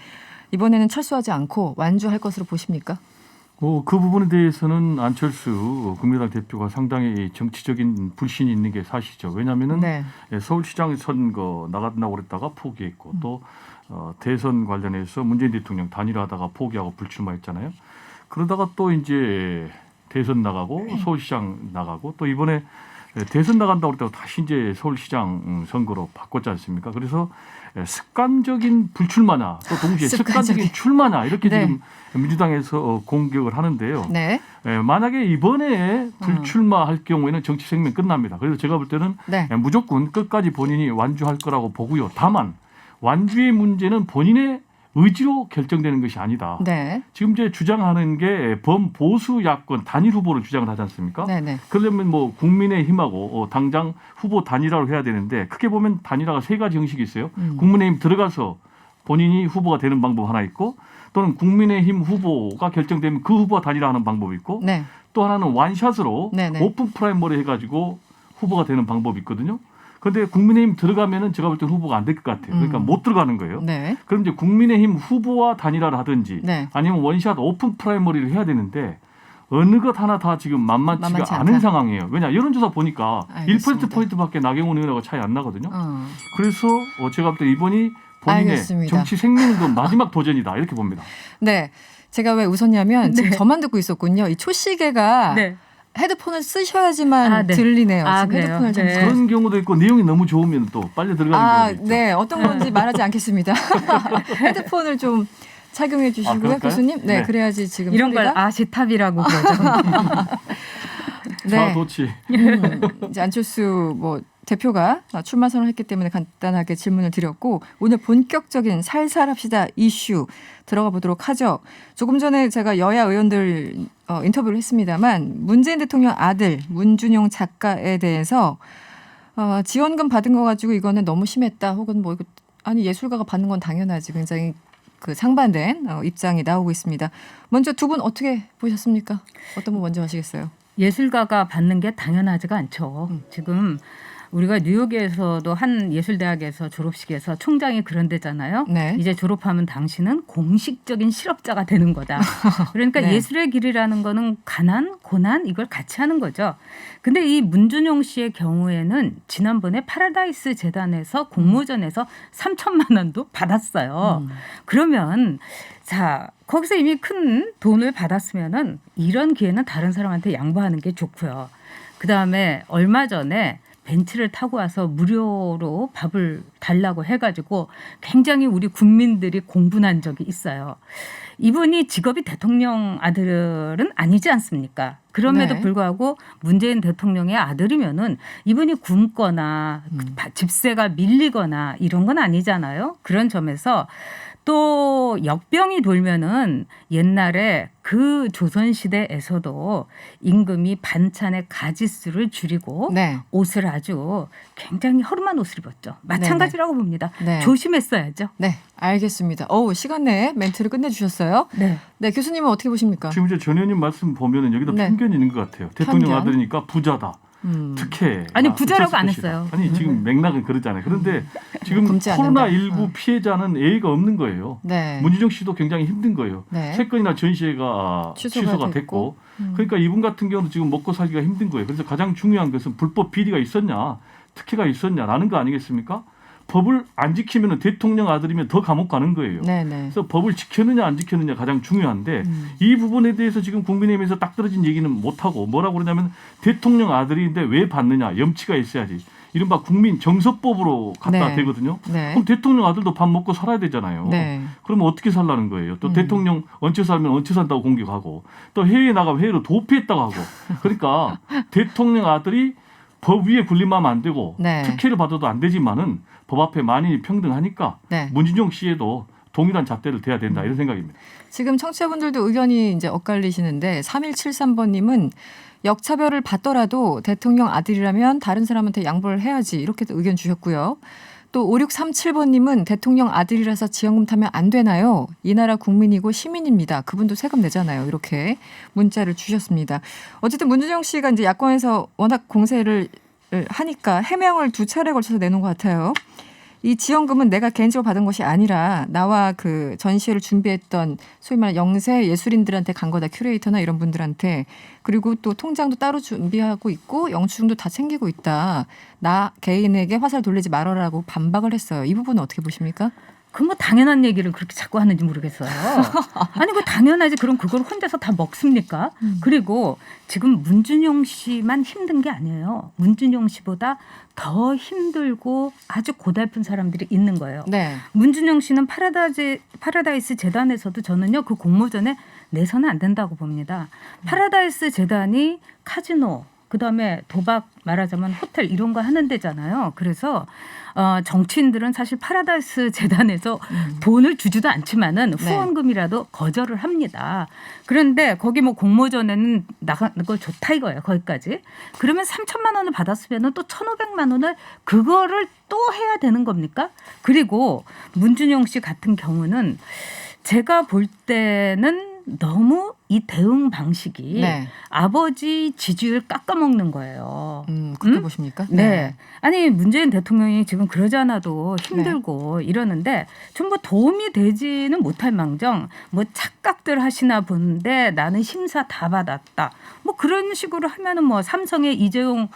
이번에는 철수하지 않고 완주할 것으로 보십니까? 그 부분에 대해서는 안철수 국민의당 대표가 상당히 정치적인 불신이 있는 게 사실이죠. 왜냐하면은 네. 서울시장 선거 나간다고 그랬다가 포기했고 또 대선 관련해서 문재인 대통령 단일화하다가 포기하고 불출마했잖아요. 그러다가 또 이제 대선 나가고 서울시장 나가고 또 이번에 대선 나간다고 그랬다가 다시 이제 서울시장 선거로 바꿨지 않습니까? 그래서 습관적인 불출마나 또 동시에 습관적인 출마나 이렇게 네. 지금 민주당에서 공격을 하는데요. 네. 만약에 이번에 불출마할 경우에는 정치 생명 끝납니다. 그래서 제가 볼 때는 네. 무조건 끝까지 본인이 완주할 거라고 보고요. 다만 완주의 문제는 본인의 의지로 결정되는 것이 아니다. 네. 지금 이제 주장하는 게 범보수 야권 단일 후보를 주장을 하지 않습니까? 네네. 그러려면 뭐 국민의힘하고 당장 후보 단일화를 해야 되는데 크게 보면 단일화가 세 가지 형식이 있어요. 국민의힘 들어가서 본인이 후보가 되는 방법 하나 있고 또는 국민의힘 후보가 결정되면 그 후보와 단일화하는 방법이 있고 네. 또 하나는 완샷으로 네네. 오픈 프라이머리 해가지고 후보가 되는 방법이 있거든요. 그런데 국민의힘 들어가면은 제가 볼 때 후보가 안 될 것 같아요. 그러니까 못 들어가는 거예요. 네. 그럼 이제 국민의힘 후보와 단일화를 하든지 네. 아니면 원샷 오픈 프라이머리를 해야 되는데 어느 것 하나 다 지금 만만치 만만치 않은 않다. 상황이에요. 왜냐 여론조사 보니까 알겠습니다. 1%포인트밖에 나경원 의원하고 차이 안 나거든요. 그래서 제가 볼 때 이번이 본인의 알겠습니다. 정치 생명도 마지막 도전이다 이렇게 봅니다. 네. 제가 왜 웃었냐면 지금 네. 저만 듣고 있었군요. 이 초시계가 네. 헤드폰을 쓰셔야지만 네. 들리네요. 지금 그래요? 헤드폰을 좀 네. 그런 경우도 있고 내용이 너무 좋으면 또 빨리 들어가는 경우도 있죠. 네. 어떤 건지 말하지 않겠습니다. 헤드폰을 좀 착용해 주시고요, 그럴까요? 교수님. 네, 네. 그래야지 지금 이런 걸 소리가 아시탑이라고 그러죠. 네. 좌도치. 이제 안철수 뭐 대표가 출마 선언했기 때문에 간단하게 질문을 드렸고 오늘 본격적인 살살합시다 이슈 들어가 보도록 하죠. 조금 전에 제가 여야 의원들 인터뷰를 했습니다만 문재인 대통령 아들 문준용 작가에 대해서 지원금 받은 거 가지고 이거는 너무 심했다 혹은 뭐 이거 아니 예술가가 받는 건 당연하지 굉장히 그 상반된 입장이 나오고 있습니다. 먼저 두 분 어떻게 보셨습니까? 어떤 분 먼저 하시겠어요? 예술가가 받는 게 당연하지가 않죠. 지금 우리가 뉴욕에서도 한 예술대학에서 졸업식에서 총장이 그런 데잖아요. 네. 이제 졸업하면 당신은 공식적인 실업자가 되는 거다. 그러니까 네. 예술의 길이라는 거는 가난, 고난 이걸 같이 하는 거죠. 근데 이 문준용 씨의 경우에는 지난번에 파라다이스 재단에서 공모전에서 3천만 원도 받았어요. 그러면 자 거기서 이미 큰 돈을 받았으면은 이런 기회는 다른 사람한테 양보하는 게 좋고요. 그다음에 얼마 전에 벤츠를 타고 와서 무료로 밥을 달라고 해가지고 굉장히 우리 국민들이 공분한 적이 있어요. 이분이 직업이 대통령 아들은 아니지 않습니까? 그럼에도 네. 불구하고 문재인 대통령의 아들이면은 이분이 굶거나 집세가 밀리거나 이런 건 아니잖아요. 그런 점에서 또 역병이 돌면은 옛날에 그 조선시대에서도 임금이 반찬의 가지수를 줄이고 네. 옷을 아주 굉장히 허름한 옷을 입었죠. 마찬가지라고 봅니다. 네. 조심했어야죠. 네, 알겠습니다. 시간 내에 멘트를 끝내주셨어요. 네. 네, 교수님은 어떻게 보십니까? 지금 이제 전 의원님 말씀 보면은 여기도 네. 편견이 있는 것 같아요. 대통령 편견? 아들이니까 부자다. 특혜. 아니, 부자라고 안 있었을 했어요. 것이다. 아니 지금 맥락은 그렇잖아요. 그런데 지금 굶지 않는다. 코로나19 피해자는 예의가 없는 거예요. 네. 문준용 씨도 굉장히 힘든 거예요. 네. 세 건이나 전시회가 취소가 됐고 그러니까 이분 같은 경우도 지금 먹고 살기가 힘든 거예요. 그래서 가장 중요한 것은 불법 비리가 있었냐 특혜가 있었냐라는 거 아니겠습니까? 법을 안 지키면 대통령 아들이면 더 감옥 가는 거예요. 네네. 그래서 법을 지켰느냐 안 지켰느냐 가장 중요한데 이 부분에 대해서 지금 국민의힘에서 딱 떨어진 얘기는 못하고 뭐라고 그러냐면 대통령 아들인데 왜 받느냐 염치가 있어야지. 이른바 국민 정서법으로 갖다 네. 대거든요. 네. 그럼 대통령 아들도 밥 먹고 살아야 되잖아요. 네. 그러면 어떻게 살라는 거예요? 또 대통령 얹혀 살면 얹혀 산다고 공격하고 또 해외에 나가면 해외로 도피했다고 하고 그러니까 대통령 아들이 법 위에 군림하면 안 되고 네. 특혜를 받아도 안 되지만은 법 앞에 만인이 평등하니까 네. 문진용 씨에도 동일한 잣대를 대야 된다 이런 생각입니다. 지금 청취자분들도 의견이 이제 엇갈리시는데 3173번님은 역차별을 받더라도 대통령 아들이라면 다른 사람한테 양보를 해야지 이렇게 의견 주셨고요. 또 5637번님은 대통령 아들이라서 지원금 타면 안 되나요? 이 나라 국민이고 시민입니다. 그분도 세금 내잖아요. 이렇게 문자를 주셨습니다. 어쨌든 문준영 씨가 이제 야권에서 워낙 공세를 하니까 해명을 2차례 걸쳐서 내놓은 것 같아요. 이 지원금은 내가 개인적으로 받은 것이 아니라 나와 그 전시회를 준비했던 소위 말하는 영세 예술인들한테 간 거다. 큐레이터나 이런 분들한테. 그리고 또 통장도 따로 준비하고 있고 영수증도 다 챙기고 있다. 나 개인에게 화살 돌리지 말아라고 반박을 했어요. 이 부분은 어떻게 보십니까? 그 뭐 당연한 얘기를 그렇게 자꾸 하는지 모르겠어요. 아니 그 당연하지. 그럼 그걸 혼자서 다 먹습니까? 그리고 지금 문준용 씨만 힘든 게 아니에요. 문준용 씨보다 더 아주 고달픈 사람들이 있는 거예요. 네. 문준용 씨는 파라다이스 재단에서도 저는요 그 공모전에 내서는 안 된다고 봅니다. 파라다이스 재단이 카지노 그다음에 도박 말하자면 호텔 이런 거 하는 데잖아요. 그래서 정치인들은 사실 파라다이스 재단에서 돈을 주지도 않지만은 후원금이라도 거절을 합니다. 그런데 거기 뭐 공모전에는 나가는 거 좋다 이거예요. 거기까지. 그러면 3천만 원을 받았으면은 또 1,500만 원을 그거를 또 해야 되는 겁니까? 그리고 문준용 씨 같은 경우는 제가 볼 때는 너무 이 대응 방식이 네. 아버지 지지율 깎아먹는 거예요. 그렇게 보십니까? 네. 아니 문재인 대통령이 지금 그러지 않아도 힘들고 이러는데 좀 뭐 도움이 되지는 못할 망정 뭐 착각들 하시나 보는데 나는 심사 다 받았다. 뭐 그런 식으로 하면은 뭐 삼성의 이재용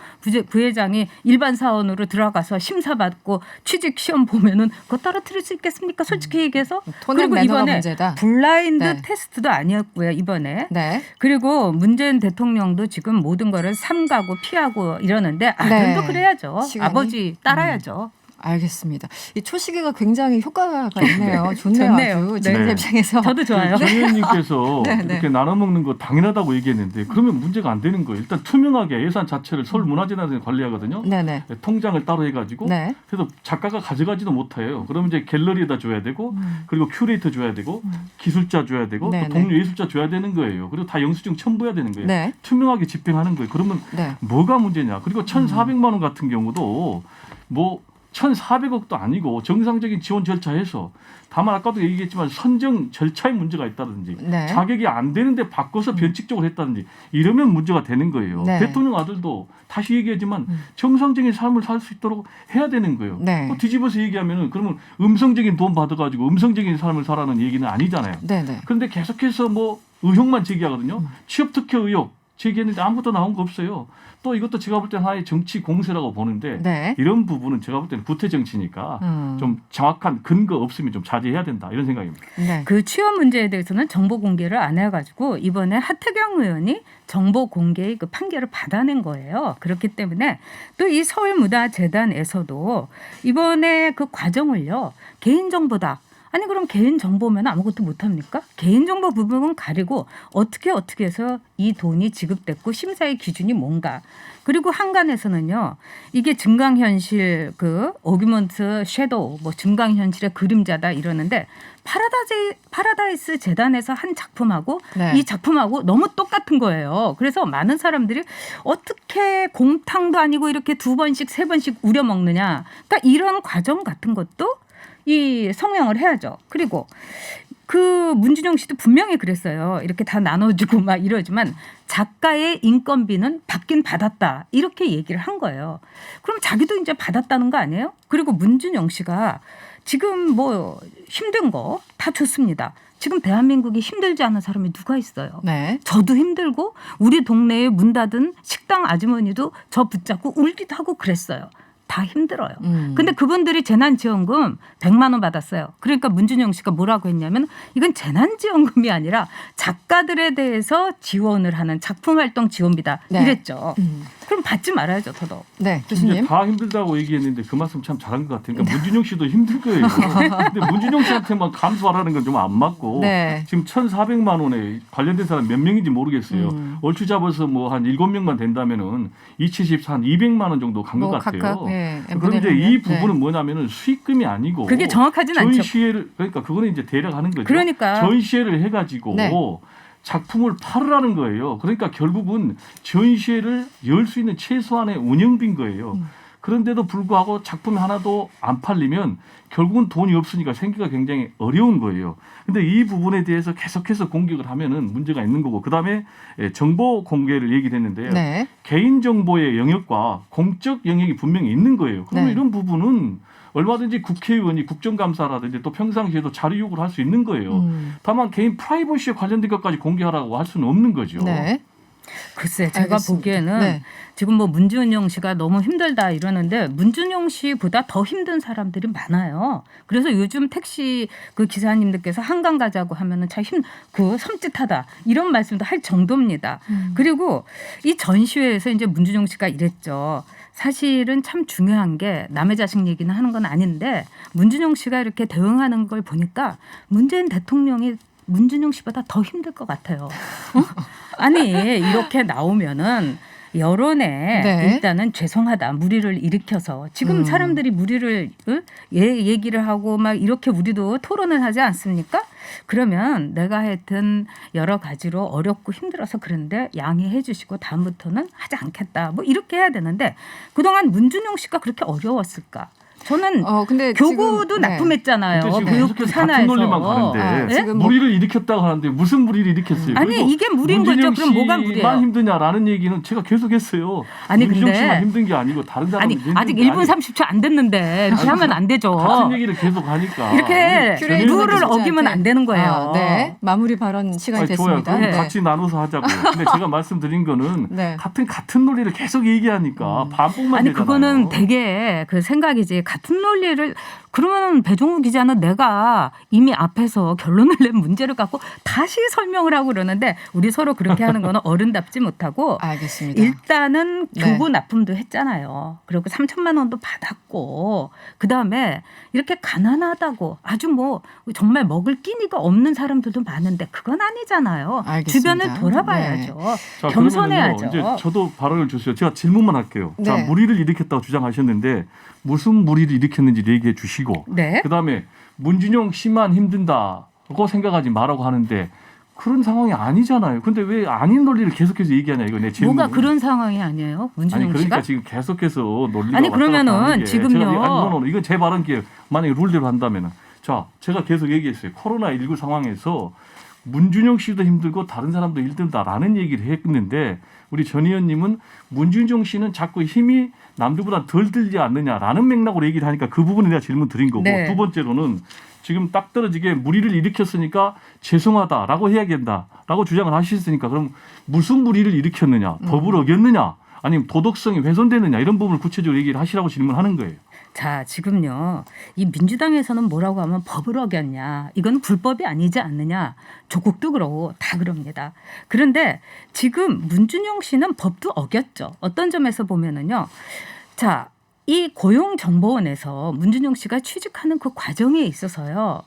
부회장이 일반 사원으로 들어가서 심사 받고 취직 시험 보면은 그거 떨어뜨릴 수 있겠습니까? 솔직히 얘기해서. 그리고 이번에 문제다. 블라인드 네. 테스트도 아니었고요. 이번에. 네. 그리고 문재인 대통령도 지금 모든 거를 삼가고 피하고 이러는데 아들도 네. 그래야죠. 시간이? 아버지 따라야죠. 알겠습니다. 이 초시계가 굉장히 효과가 있네요. 좋네요. 좋네요. 아주. 네. 지금 입장에서. 저도 좋아요. 정 의원님께서 네, 네. 이렇게 나눠 먹는 거 당연하다고 얘기했는데 그러면 문제가 안 되는 거예요. 일단 투명하게 예산 자체를 서울문화재단에서 관리하거든요. 네네. 통장을 따로 해가지고 네. 그래서 작가가 가져가지도 못해요. 그러면 이제 갤러리에다 줘야 되고 그리고 큐레이터 줘야 되고 기술자 줘야 되고 네, 또 동료 예술자 줘야 되는 거예요. 그리고 다 영수증 첨부해야 되는 거예요. 네. 투명하게 집행하는 거예요. 그러면 네. 뭐가 문제냐. 그리고 1,400만 원 같은 경우도 뭐 1,400억도 아니고 정상적인 지원 절차에서 다만 아까도 얘기했지만 선정 절차에 문제가 있다든지 네. 자격이 안 되는데 바꿔서 변칙적으로 했다든지 이러면 문제가 되는 거예요. 네. 대통령 아들도 다시 얘기하지만 정상적인 삶을 살 수 있도록 해야 되는 거예요. 네. 또 뒤집어서 얘기하면은 그러면 음성적인 돈 받아가지고 음성적인 삶을 살아는 얘기는 아니잖아요. 네네. 그런데 계속해서 뭐 의혹만 제기하거든요. 취업 특혜 의혹 제기했는데 아무것도 나온 거 없어요. 또 이것도 제가 볼 때는 하나의 정치 공세라고 보는데 네. 이런 부분은 제가 볼 때는 구태 정치니까 좀 정확한 근거 없으면 좀 자제해야 된다 이런 생각입니다. 네. 그 취업 문제에 대해서는 정보 공개를 안 해가지고 이번에 하태경 의원이 정보 공개의 그 판결을 받아낸 거예요. 그렇기 때문에 또 이 서울문화재단에서도 이번에 그 과정을요 개인정보다. 아니 그럼 개인정보면 아무것도 못합니까? 개인정보 부분은 가리고 어떻게 해서 이 돈이 지급됐고 심사의 기준이 뭔가. 그리고 한간에서는요. 이게 증강현실 그 오규먼트 섀도우 뭐 증강현실의 그림자다 이러는데 파라다이스 재단에서 한 작품하고 네. 이 작품하고 너무 똑같은 거예요. 그래서 많은 사람들이 어떻게 곰탕도 아니고 이렇게 2번씩 3번씩 우려먹느냐. 그러니까 이런 과정 같은 것도 이 성명을 해야죠. 그리고 그 문준용 씨도 분명히 그랬어요. 이렇게 다 나눠주고 막 이러지만 작가의 인건비는 받긴 받았다. 이렇게 얘기를 한 거예요. 그럼 자기도 이제 받았다는 거 아니에요? 그리고 문준용 씨가 지금 뭐 힘든 거 다 좋습니다. 지금 대한민국이 힘들지 않은 사람이 누가 있어요. 네. 저도 힘들고 우리 동네에 문 닫은 식당 아주머니도 저 붙잡고 울기도 하고 그랬어요. 다 힘들어요. 근데 그분들이 재난지원금 100만 원 받았어요. 그러니까 문준영 씨가 뭐라고 했냐면 이건 재난지원금이 아니라 작가들에 대해서 지원을 하는 작품활동 지원비다. 네. 이랬죠. 그럼 받지 말아야죠, 더더욱. 네, 이제 교수님. 다 힘들다고 얘기했는데 그 말씀 참 잘한 것 같아요. 그러니까 문준영 씨도 힘들 거예요. 근데 문준영 씨한테만 감수하라는 건 좀 안 맞고 네. 지금 1,400만 원에 관련된 사람 몇 명인지 모르겠어요. 얼추 잡아서 뭐 한 7명만 된다면은 274 한 200만 원 정도 간 것 같아요. 각각, 네, 그럼 이제 이 부분은 뭐냐면은 수익금이 아니고 그게 정확하진 않죠. 전시회를 그러니까 그거는 이제 대략 하는 거죠. 그러니까. 전시회를 해가지고 네. 작품을 팔으라는 거예요. 그러니까 결국은 전시회를 열 수 있는 최소한의 운영비인 거예요. 그런데도 불구하고 작품이 하나도 안 팔리면 결국은 돈이 없으니까 생기가 굉장히 어려운 거예요. 근데 이 부분에 대해서 계속해서 공격을 하면은 문제가 있는 거고, 그다음에 정보 공개를 얘기를 했는데요. 네. 개인 정보의 영역과 공적 영역이 분명히 있는 거예요. 그러면 네. 이런 부분은 얼마든지 국회의원이 국정감사라든지 또 평상시에도 자료 요구를 할 수 있는 거예요. 다만 개인 프라이버시에 관련된 것까지 공개하라고 할 수는 없는 거죠. 네. 글쎄 제가 알겠습니다. 보기에는 네. 지금 뭐 문준용 씨가 너무 힘들다 이러는데 문준용 씨보다 더 힘든 사람들이 많아요. 그래서 요즘 택시 그 기사님들께서 한강 가자고 하면은 참 그 섬찟하다 이런 말씀도 할 정도입니다. 그리고 이 전시회에서 이제 문준용 씨가 이랬죠. 사실은 참 중요한 게 남의 자식 얘기는 하는 건 아닌데 문준용 씨가 이렇게 대응하는 걸 보니까 문재인 대통령이 문준용 씨보다 더 힘들 것 같아요. 아니 이렇게 나오면은 여론에 네. 일단은 죄송하다 무리를 일으켜서 지금 사람들이 무리를 얘기를 하고 막 이렇게 우리도 토론을 하지 않습니까? 그러면 내가 하여튼 여러 가지로 어렵고 힘들어서 그런데 양해해 주시고 다음부터는 하지 않겠다. 뭐 이렇게 해야 되는데 그동안 문준용 씨가 그렇게 어려웠을까? 저는 근데 교구도 지금, 납품했잖아요. 근데 지금 교육부 계속해서 산하에서. 같은 논리만 가는데 아, 지금 무리를 일으켰다고 하는데 무슨 무리를 일으켰어요? 아니 그리고 이게 무리인 거죠. 그럼 뭐가 무리예요? 문준영 씨만 힘드냐라는 얘기는 제가 계속했어요. 아니, 문준영 근데- 씨만 힘든 게 아니고 다른 사람은 아니 힘든 아직 게 1분 아니에요. 30초 안 됐는데 이렇게 하면 안 되죠. 같은 얘기를 계속 하니까 이렇게 우리 룰을 기자한테- 어기면 안 되는 거예요. 아, 네. 마무리 발언 시간이 아니, 좋아요. 됐습니다. 그럼 네. 같이 나눠서 하자고요. 근데 제가 말씀드린 거는 네. 같은 논리를 계속 얘기하니까 반복만 아니 되잖아요. 그거는 되게 그 생각이지 같은 논리를 그러면 배종우 기자는 내가 이미 앞에서 결론을 낸 문제를 갖고 다시 설명을 하고 그러는데 우리 서로 그렇게 하는 거는 어른답지 못하고 알겠습니다. 일단은 네. 교구 납품도 했잖아요. 그리고 3천만 원도 받았고 그다음에 이렇게 가난하다고 아주 뭐 정말 먹을 끼니가 없는 사람들도 많은데 그건 아니잖아요. 알겠습니다. 주변을 돌아봐야죠. 자, 겸손해야죠. 그러면요, 이제 저도 발언을 주세요. 제가 질문만 할게요. 자, 네. 무리를 일으켰다고 주장하셨는데 무슨 무리를 일으켰는지 얘기해 주시고 네. 그다음에 문준용 씨만 힘든다고 생각하지 말라고 하는데 그런 상황이 아니잖아요. 근데 왜 아닌 논리를 계속해서 얘기하냐 이거 내 질문. 뭐가 그런 상황이 아니에요? 아니 문준용 그러니까 씨가? 지금 계속해서 논리가 아니, 왔다 갔다 그러면은 하는 게 지금요. 제가 이건 제 발언기에 만약에 룰대로 한다면은 자 제가 계속 얘기했어요. 코로나19 상황에서 문준용 씨도 힘들고 다른 사람도 힘들다라는 얘기를 했는데 우리 전 의원님은 문준용 씨는 자꾸 힘이 남들보다 덜 들지 않느냐라는 맥락으로 얘기를 하니까 그 부분에 대한 질문 드린 거고 네. 두 번째로는 지금 딱 떨어지게 무리를 일으켰으니까 죄송하다라고 해야 된다라고 주장을 하셨으니까 그럼 무슨 무리를 일으켰느냐 법을 어겼느냐 아니면 도덕성이 훼손되느냐 이런 부분을 구체적으로 얘기를 하시라고 질문하는 거예요. 자, 지금요. 이 민주당에서는 뭐라고 하면 법을 어겼냐. 이건 불법이 아니지 않느냐. 조국도 그러고 다 그럽니다. 그런데 지금 문준용 씨는 법도 어겼죠. 어떤 점에서 보면은요. 자, 이 고용정보원에서 문준용 씨가 취직하는 그 과정에 있어서요.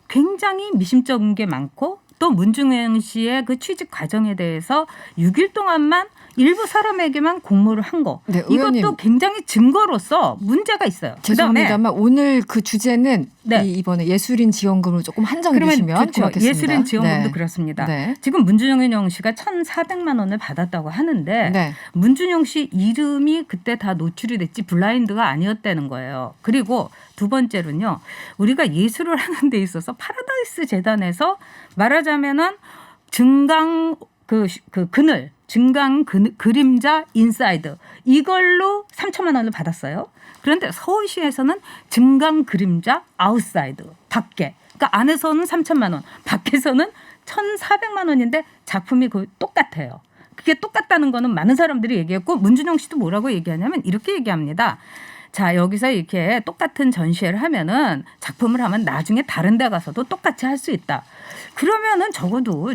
굉장히 미심쩍은 게 많고 또 문준용 씨의 그 취직 과정에 대해서 6일 동안만 일부 사람에게만 공모를 한 거. 네, 의원님. 이것도 굉장히 증거로서 문제가 있어요. 그다음에 죄송합니다만 오늘 그 주제는 네. 이번에 예술인 지원금을 조금 한정해 그러면 주시면 그렇죠. 고맙겠습니다. 예술인 지원금도 네. 그렇습니다. 네. 지금 문준용 씨가 1,400만 원을 받았다고 하는데 네. 문준용 씨 이름이 그때 다 노출이 됐지 블라인드가 아니었다는 거예요. 그리고 두 번째로는요. 우리가 예술을 하는 데 있어서 파라다이스 재단에서 말하자면은 증강 그늘 증강 그림자 인사이드 이걸로 3천만 원을 받았어요. 그런데 서울시에서는 증강 그림자 아웃사이드 밖에 그러니까 안에서는 3천만 원 밖에서는 1,400만 원인데 작품이 거의 똑같아요. 그게 똑같다는 거는 많은 사람들이 얘기했고 문준용 씨도 뭐라고 얘기하냐면 이렇게 얘기합니다. 자, 여기서 이렇게 똑같은 전시회를 하면은 작품을 하면 나중에 다른 데 가서도 똑같이 할 수 있다. 그러면은 적어도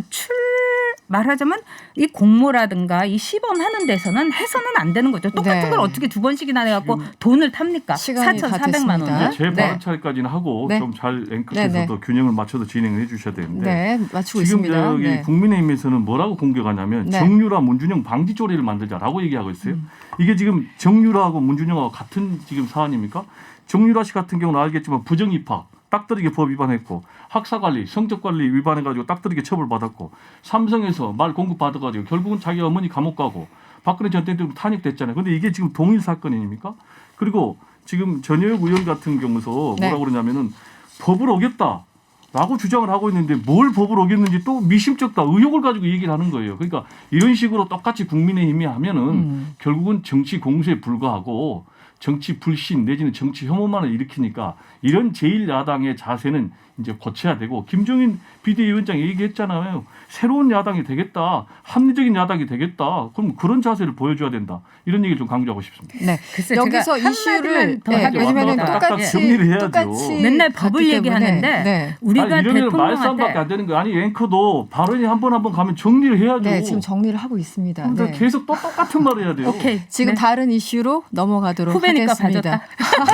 말하자면 이 공모라든가 이 시범하는 데서는 해서는 안 되는 거죠. 똑같은 걸 어떻게 두 번씩이나 해갖고 돈을 탑니까? 4,400만 원. 제 발언 차례까지는 하고 좀 잘 앵커께서도 균형을 맞춰서 진행을 해주셔야 되는데 맞추고 지금 있습니다. 저기 국민의힘에서는 뭐라고 공격하냐면 정유라 문준영 방지 조례를 만들자라고 얘기하고 있어요. 이게 지금 정유라하고 문준영하고 같은 지금 사안입니까? 정유라 씨 같은 경우는 알겠지만 부정입학 딱뜨리게 법 위반했고 학사관리, 성적관리 위반해가지고 딱뜨리게 처벌받았고 삼성에서 말 공급받아가지고 결국은 자기 어머니 감옥 가고 박근혜 전 대통령 탄핵됐잖아요. 그런데 이게 지금 동일 사건입니까? 그리고 지금 전효혁 의원 같은 경우서 뭐라고 그러냐면은 법을 어겼다라고 주장을 하고 있는데 뭘 법을 어겼는지 또 미심쩍다 의혹을 가지고 얘기를 하는 거예요. 그러니까 이런 식으로 똑같이 국민의힘이 하면은 결국은 정치 공세에 불과하고 정치 불신 내지는 정치 혐오만을 일으키니까 이런 제1야당의 자세는 이제 고쳐야 되고 김종인 비대위원장이 얘기했잖아요. 새로운 야당이 되겠다. 합리적인 야당이 되겠다. 그럼 그런 자세를 보여줘야 된다. 이런 얘기를 좀 강조하고 싶습니다. 네. 여기서 이슈를 왜냐하면 정리를 해야죠. 똑같이 맨날 법을 얘기하는데 우리가 이러면 말싸움밖에 안 되는 거예요. 아니 앵커도 발언이 한 번 가면 정리를 해야죠. 네, 지금 정리를 하고 있습니다. 그러니까 계속 똑같은 말을 해야 돼요. 오케이. 지금 다른 이슈로 넘어가도록 하겠습니다.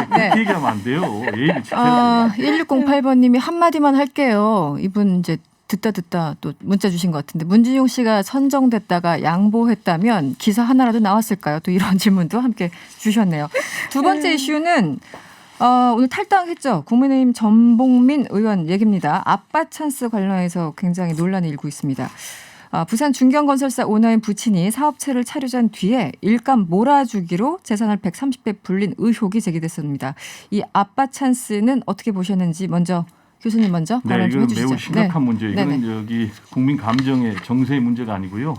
그렇게 얘기하면 안 돼요. 예의를 지켜야 돼요. 1608번님이 한마디만 할게요. 이분 이제 듣다 또 문자 주신 것 같은데 문준용 씨가 선정됐다가 양보했다면 기사 하나라도 나왔을까요? 또 이런 질문도 함께 주셨네요. 두 번째 이슈는 오늘 탈당했죠. 국민의힘 전봉민 의원 얘기입니다. 아빠 찬스 관련해서 굉장히 논란이 일고 있습니다. 부산 중견건설사 오너인 부친이 사업체를 차려잔 뒤에 일감 몰아주기로 재산을 130배 불린 의혹이 제기됐습니다. 이 아빠 찬스는 어떻게 보셨는지 먼저 교수님 먼저 발언 좀 해주시죠. 매우 심각한 문제. 이거는 여기 국민 감정의 정세의 문제가 아니고요.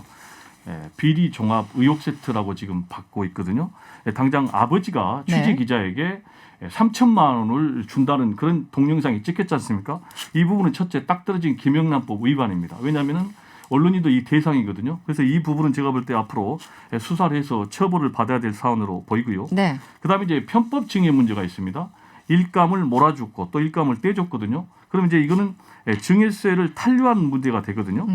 비리 종합 의혹 세트라고 지금 받고 있거든요. 당장 아버지가 취재 기자에게 3천만 원을 준다는 그런 동영상이 찍혔지 않습니까? 이 부분은 첫째 딱 떨어진 김영란법 위반입니다. 왜냐하면은 언론인도 이 대상이거든요. 그래서 이 부분은 제가 볼 때 앞으로 수사를 해서 처벌을 받아야 될 사안으로 보이고요. 그다음에 이제 편법 증여 문제가 있습니다. 일감을 몰아줬고 또 일감을 떼줬거든요. 그럼 이제 이거는 증여세를 탄류한 문제가 되거든요.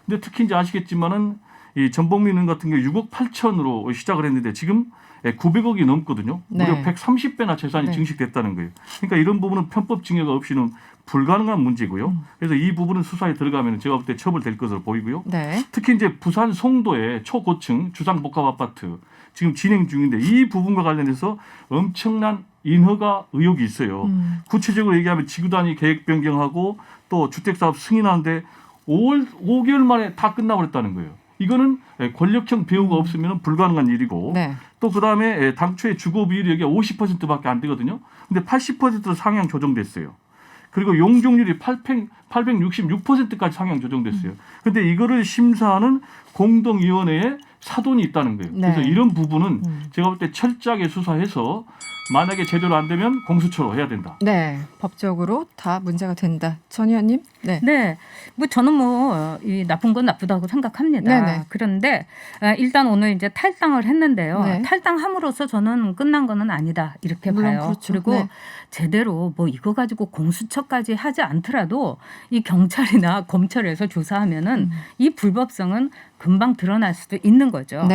근데 특히 이제 아시겠지만은 이 전봉민 의원 같은 경우 6억 8천으로 시작을 했는데 지금 900억이 넘거든요. 무려 130배나 재산이 증식됐다는 거예요. 그러니까 이런 부분은 편법 증여가 없이는 불가능한 문제고요. 그래서 이 부분은 수사에 들어가면 제가 볼 때 처벌될 것으로 보이고요. 특히 이제 부산 송도의 초고층 주상복합 아파트 지금 진행 중인데 이 부분과 관련해서 엄청난 인허가 의혹이 있어요. 구체적으로 얘기하면 지구 단위 계획 변경하고 또 주택사업 승인하는데 5개월 만에 다 끝나버렸다는 거예요. 이거는 권력형 배후가 없으면 불가능한 일이고 또 그다음에 당초에 주거 비율이 여기가 50%밖에 안 되거든요. 근데 80%로 상향 조정됐어요. 그리고 용적률이 866%까지 상향 조정됐어요. 그런데 이거를 심사하는 공동위원회에 사돈이 있다는 거예요. 그래서 이런 부분은 제가 볼 때 철저하게 수사해서 만약에 제대로 안 되면 공수처로 해야 된다. 법적으로 다 문제가 된다. 전 의원님? 뭐 저는 이 나쁜 건 나쁘다고 생각합니다. 그런데 일단 오늘 이제 탈당을 했는데요. 탈당함으로써 저는 끝난 거는 아니다 이렇게 봐요. 그렇죠. 그리고 제대로 뭐 이거 가지고 공수처까지 하지 않더라도 이 경찰이나 검찰에서 조사하면은 이 불법성은 금방 드러날 수도 있는 거죠.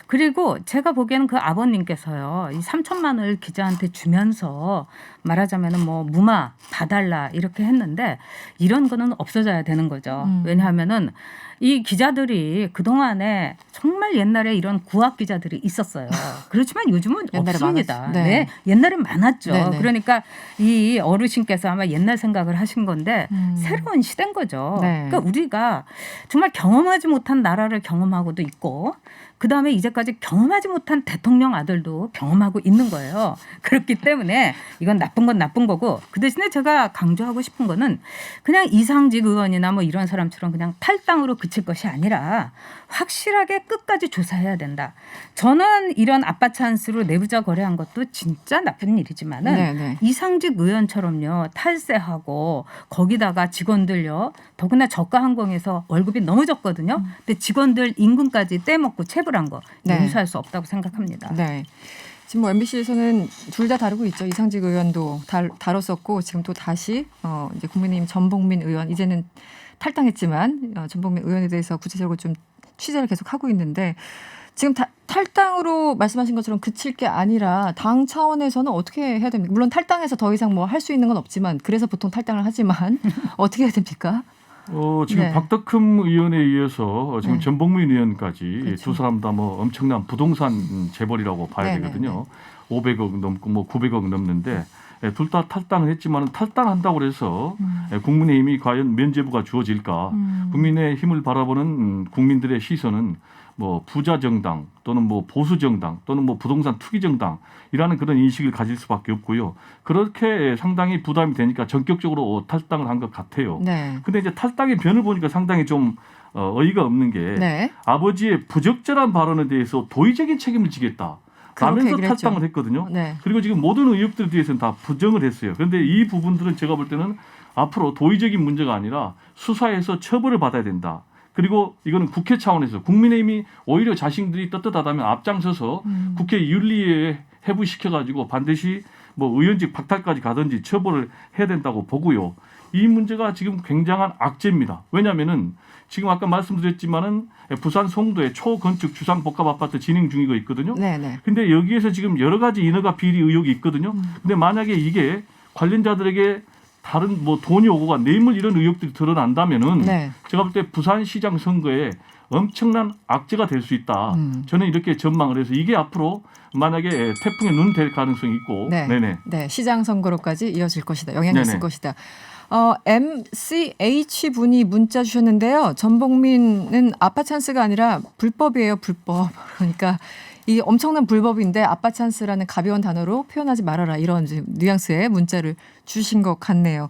그리고 제가 보기에는 그 아버님께서요. 이 3천만 원을 기자한테 주면서 말하자면은 뭐 무마 봐달라 이렇게 했는데 이런 거는 없어져야 되는 거죠. 왜냐하면은 이 기자들이 그동안에 정말 옛날에 이런 구악 기자들이 있었어요. 그렇지만 요즘은 없습니다. 옛날엔 많았죠. 그러니까 이 어르신께서 아마 옛날 생각을 하신 건데 새로운 시대인 거죠. 그러니까 우리가 정말 경험하지 못한 나라를 경험하고도 있고 그다음에 이제까지 경험하지 못한 대통령 아들도 경험하고 있는 거예요. 그렇기 때문에 이건 나쁜 건 나쁜 거고 그 대신에 제가 강조하고 싶은 거는 그냥 이상직 의원이나 뭐 이런 사람처럼 그냥 탈당으로 그칠 것이 아니라 확실하게 끝까지 조사해야 된다. 저는 이런 아빠 찬스로 내부자 거래한 것도 진짜 나쁜 일이지만은 이상직 의원처럼요. 탈세하고 거기다가 직원들요. 더구나 저가 항공에서 월급이 너무 적거든요. 근데 직원들 임금까지 떼먹고 체불한 거 용서할 수 없다고 생각합니다. 지금 뭐 MBC에서는 둘 다 다루고 있죠. 이상직 의원도 다뤘었고 지금 또 다시 이제 국민의힘 전복민 의원 이제는 탈당했지만 전복민 의원에 대해서 구체적으로 좀 취재를 계속 하고 있는데 지금 탈당으로 말씀하신 것처럼 그칠 게 아니라 당 차원에서는 어떻게 해야 됩니까? 물론 탈당해서 더 이상 뭐 할 수 있는 건 없지만 그래서 보통 탈당을 하지만 어떻게 해야 됩니까? 지금 네. 박덕흠 의원에 이어서 지금 네. 전복민 의원까지 그렇죠. 두 사람 다 뭐 엄청난 부동산 재벌이라고 봐야 네네네. 되거든요. 500억 넘고 뭐 900억 넘는데 둘 다 탈당을 했지만 탈당한다고 해서 국민의힘이 과연 면죄부가 주어질까? 국민의힘을 바라보는 국민들의 시선은 뭐 부자 정당 또는 뭐 보수 정당 또는 뭐 부동산 투기 정당이라는 그런 인식을 가질 수밖에 없고요. 그렇게 상당히 부담이 되니까 전격적으로 탈당을 한 것 같아요. 네. 근데 이제 탈당의 변을 보니까 상당히 좀 어이가 없는 게 네. 아버지의 부적절한 발언에 대해서 도의적인 책임을 지겠다. 라면서 탈당을 했거든요. 네. 그리고 지금 모든 의혹들에 대해서는 다 부정을 했어요. 그런데 이 부분들은 제가 볼 때는 앞으로 도의적인 문제가 아니라 수사에서 처벌을 받아야 된다. 그리고 이거는 국회 차원에서 국민의힘이 오히려 자신들이 떳떳하다면 앞장서서 국회 윤리에 회부시켜가지고 반드시 뭐 의원직 박탈까지 가든지 처벌을 해야 된다고 보고요. 이 문제가 지금 굉장한 악재입니다. 왜냐하면은 지금 아까 말씀드렸지만은 부산 송도에 초건축 주상복합 아파트 진행 중이고 있거든요. 네네. 근데 여기에서 지금 여러 가지 인허가 비리 의혹이 있거든요. 근데 만약에 이게 관련자들에게 다른 뭐 돈이 오고 간 뇌물 이런 의혹들이 드러난다면은 네. 제가 볼 때 부산시장 선거에 엄청난 악재가 될 수 있다. 저는 이렇게 전망을 해서 이게 앞으로 만약에 태풍의 눈 될 가능성이 있고, 네. 네네. 네, 시장 선거로까지 이어질 것이다. 영향이 있을 네네. 것이다. MCH 분이 문자 주셨는데요. 전복민은 아빠 찬스가 아니라 불법이에요, 불법. 그러니까 이 엄청난 불법인데 아빠 찬스라는 가벼운 단어로 표현하지 말아라 이런 뉘앙스의 문자를 주신 것 같네요.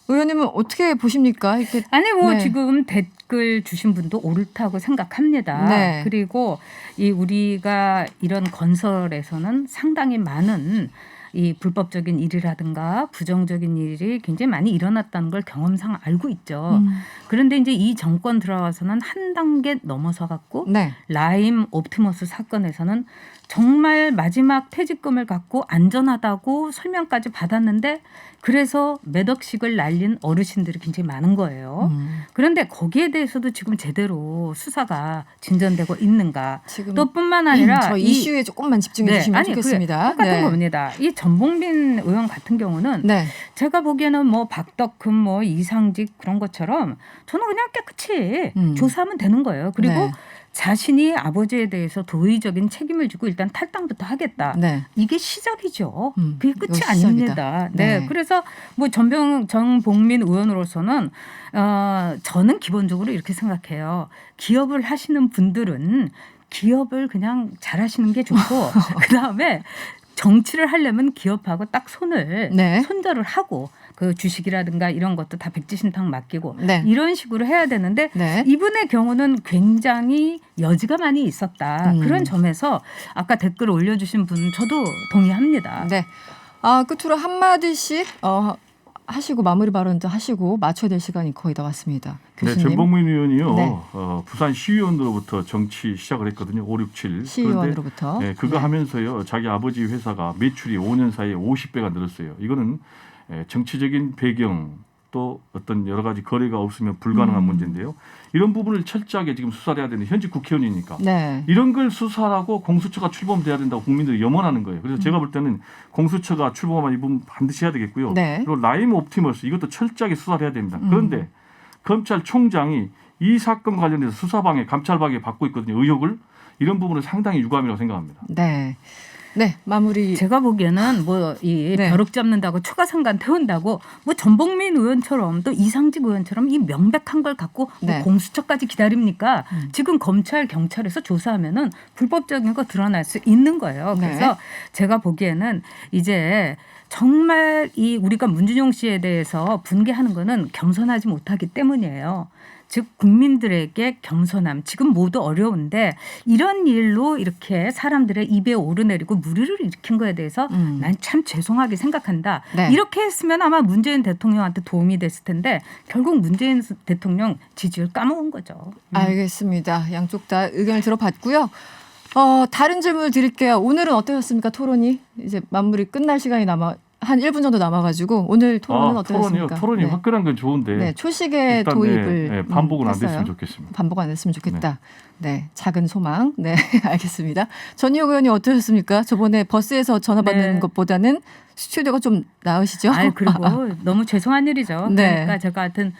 의원님은 어떻게 보십니까? 이렇게 아니 뭐 네. 지금 댓글 주신 분도 옳다고 생각합니다. 네. 그리고 이 우리가 이런 건설에서는 상당히 많은 이 불법적인 일이라든가 부정적인 일이 굉장히 많이 일어났다는 걸 경험상 알고 있죠. 그런데 이제 이 정권 들어와서는 한 단계 넘어서 갖고 네. 라임 옵티머스 사건에서는 정말 마지막 퇴직금을 갖고 안전하다고 설명까지 받았는데 그래서 몇 억씩을 날린 어르신들이 굉장히 많은 거예요. 그런데 거기에 대해서도 지금 제대로 수사가 진전되고 있는가. 지금 또 뿐만 아니라 저 이슈에 조금만 집중해 주시면 좋겠습니다. 똑같은 네. 겁니다. 이 전복민 의원 같은 경우는 네. 제가 보기에는 뭐 박덕흠 뭐 이상직 그런 것처럼 저는 그냥 깨끗이 조사하면 되는 거예요. 그리고 네. 자신이 아버지에 대해서 도의적인 책임을 지고 일단 탈당부터 하겠다. 네. 이게 시작이죠. 그게 끝이 이거 아닙니다. 네. 네. 그래서 뭐 전복민 의원으로서는 저는 기본적으로 이렇게 생각해요. 기업을 하시는 분들은 기업을 그냥 잘하시는 게 좋고 그다음에 정치를 하려면 기업하고 딱 손을 네. 손절을 하고 그 주식이라든가 이런 것도 다 백지신탁 맡기고 네. 이런 식으로 해야 되는데 네. 이분의 경우는 굉장히 여지가 많이 있었다. 그런 점에서 아까 댓글 올려주신 분 저도 동의합니다. 네. 끝으로 한마디씩 하시고 마무리 발언도 하시고 맞춰야 될 시간이 거의 다 왔습니다. 네, 교수님. 전복민 의원이요. 네. 부산 시의원으로부터 정치 시작을 했거든요. 5, 6, 7. 시의원으로부터. 그런데 그거 네. 하면서요. 자기 아버지 회사가 매출이 5년 사이에 50배가 늘었어요. 이거는 정치적인 배경 또 어떤 여러 가지 거래가 없으면 불가능한 문제인데요. 이런 부분을 철저하게 지금 수사를 해야 되는 현직 국회의원이니까 네. 이런 걸 수사하고 공수처가 출범돼야 된다고 국민들이 염원하는 거예요. 그래서 제가 볼 때는 공수처가 출범한 이 부분 반드시 해야 되겠고요. 네. 그리고 라임 옵티머스 이것도 철저하게 수사를 해야 됩니다. 그런데 검찰총장이 이 사건 관련해서 수사방해, 감찰방해 받고 있거든요. 의혹을. 이런 부분은 상당히 유감이라고 생각합니다. 네. 네, 마무리. 제가 보기에는 뭐 이 네. 벼룩 잡는다고 추가 상관 태운다고 뭐 전복민 의원처럼 또 이상직 의원처럼 이 명백한 걸 갖고 네. 뭐 공수처까지 기다립니까? 지금 검찰 경찰에서 조사하면은 불법적인 거 드러날 수 있는 거예요. 그래서 네. 제가 보기에는 이제 정말 이 우리가 문준용 씨에 대해서 분개하는 거는 겸손하지 못하기 때문이에요. 즉 국민들에게 겸손함 지금 모두 어려운데 이런 일로 이렇게 사람들의 입에 오르내리고 무리를 일으킨 거에 대해서 난 참 죄송하게 생각한다. 네. 이렇게 했으면 아마 문재인 대통령한테 도움이 됐을 텐데 결국 문재인 대통령 지지율 까먹은 거죠. 알겠습니다. 양쪽 다 의견을 들어봤고요. 다른 질문을 드릴게요. 오늘은 어떠셨습니까? 토론이 이제 마무리 끝날 시간이 한 1분 정도 남아가지고 오늘 토론은 어떠셨습니까? 토론이 화끈한 건 좋은데 네, 초식의 도입을 반복은 안 했어요. 됐으면 좋겠습니다. 반복 안 됐으면 좋겠다. 네, 작은 소망. 네, 알겠습니다. 전희옥 의원님 어떠셨습니까? 저번에 버스에서 전화 받는 것보다는 스튜디오가 좀 나으시죠? 그리고 너무 죄송한 일이죠. 네. 그러니까 제가 하여튼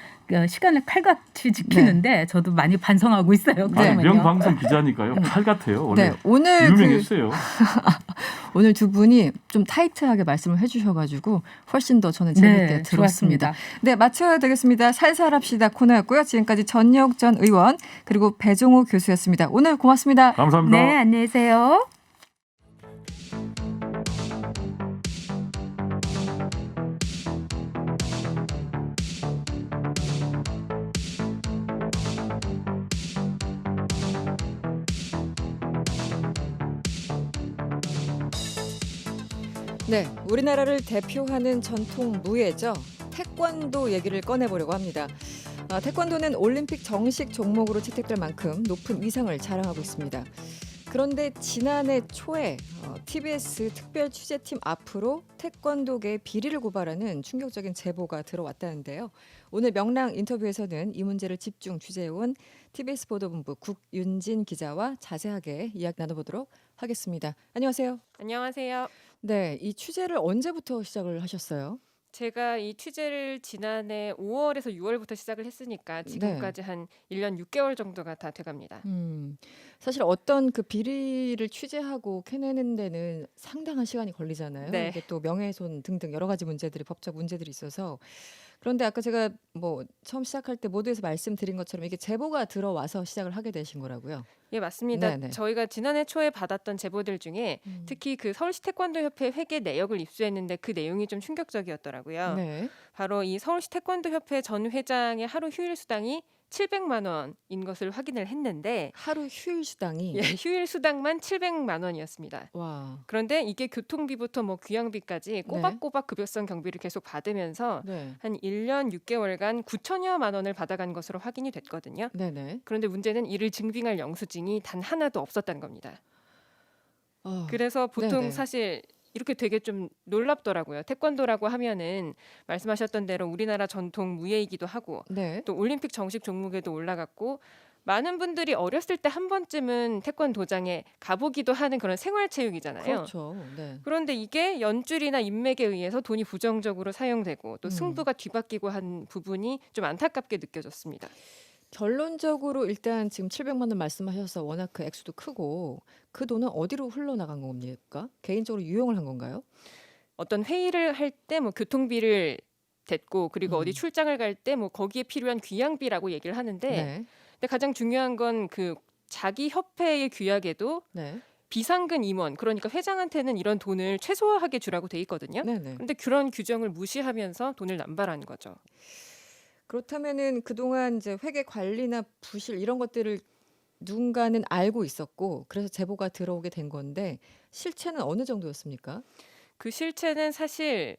시간을 칼같이 지키는데 저도 많이 반성하고 있어요. 명방송 기자니까요. 칼 같아요. 원래 네, 오늘 유명했어요. 오늘 두 분이 좀 타이트하게 말씀을 해주셔가지고 훨씬 더 저는 재밌게 들었습니다. 네, 마쳐야 되겠습니다. 살살합시다 코너였고요. 지금까지 전희옥 전 의원 그리고 배종우 교수였습니다. 오늘 고맙습니다. 감사합니다. 네, 안녕히 계세요. 네, 우리나라를 대표하는 전통 무예죠. 태권도 얘기를 꺼내보려고 합니다. 태권도는 올림픽 정식 종목으로 채택될 만큼 높은 위상을 자랑하고 있습니다. 그런데 지난해 초에 TBS 특별 취재팀 앞으로 태권도계의 비리를 고발하는 충격적인 제보가 들어왔다는데요. 오늘 명랑 인터뷰에서는 이 문제를 집중 취재해온 TBS 보도본부 국윤진 기자와 자세하게 이야기 나눠보도록 하겠습니다. 안녕하세요. 안녕하세요. 네, 이 취재를 언제부터 시작을 하셨어요? 제가 이 취재를 지난해 5월에서 6월부터 시작을 했으니까 지금까지 한 1년 6개월 정도가 다 돼갑니다. 사실 어떤 그 비리를 취재하고 캐내는 데는 상당한 시간이 걸리잖아요. 네. 이게 또 명예훼손 등등 여러 가지 문제들이 법적 문제들이 있어서 그런데 아까 제가 처음 시작할 때 모두에서 말씀드린 것처럼 이게 제보가 들어와서 시작을 하게 되신 거라고요. 예, 맞습니다. 네네. 저희가 지난해 초에 받았던 제보들 중에 특히 그 서울시 태권도협회 회계 내역을 입수했는데 그 내용이 좀 충격적이었더라고요. 네. 바로 이 서울시 태권도협회 전 회장의 하루 휴일 수당이 700만 원인 것을 확인을 했는데 하루 휴일 수당이 휴일 수당만 700만 원이었습니다. 와. 그런데 이게 교통비부터 귀양비까지 꼬박꼬박 급여성 경비를 계속 받으면서 한 1년 6개월간 9천여만 원을 받아간 것으로 확인이 됐거든요. 네네. 그런데 문제는 이를 증빙할 영수증이 단 하나도 없었다는 겁니다. 그래서 보통 네네. 사실 이렇게 되게 좀 놀랍더라고요. 태권도라고 하면은 말씀하셨던 대로 우리나라 전통 무예이기도 하고 또 올림픽 정식 종목에도 올라갔고 많은 분들이 어렸을 때 한 번쯤은 태권도장에 가보기도 하는 그런 생활체육이잖아요. 그렇죠. 네. 그런데 이게 연줄이나 인맥에 의해서 돈이 부정적으로 사용되고 또 승부가 뒤바뀌고 한 부분이 좀 안타깝게 느껴졌습니다. 결론적으로 일단 지금 700만 원 말씀하셔서 워낙 그 액수도 크고 그 돈은 어디로 흘러나간 겁니까? 개인적으로 유용을 한 건가요? 어떤 회의를 할 때 교통비를 댔고 그리고 어디 출장을 갈 때 거기에 필요한 귀양비라고 얘기를 하는데 근데 가장 중요한 건 그 자기 협회의 규약에도 비상근 임원 그러니까 회장한테는 이런 돈을 최소화하게 주라고 돼 있거든요. 그런데 그런 규정을 무시하면서 돈을 남발한 거죠. 그렇다면은 그동안 이제 회계 관리나 부실 이런 것들을 누군가는 알고 있었고 그래서 제보가 들어오게 된 건데 실체는 어느 정도였습니까? 그 실체는 사실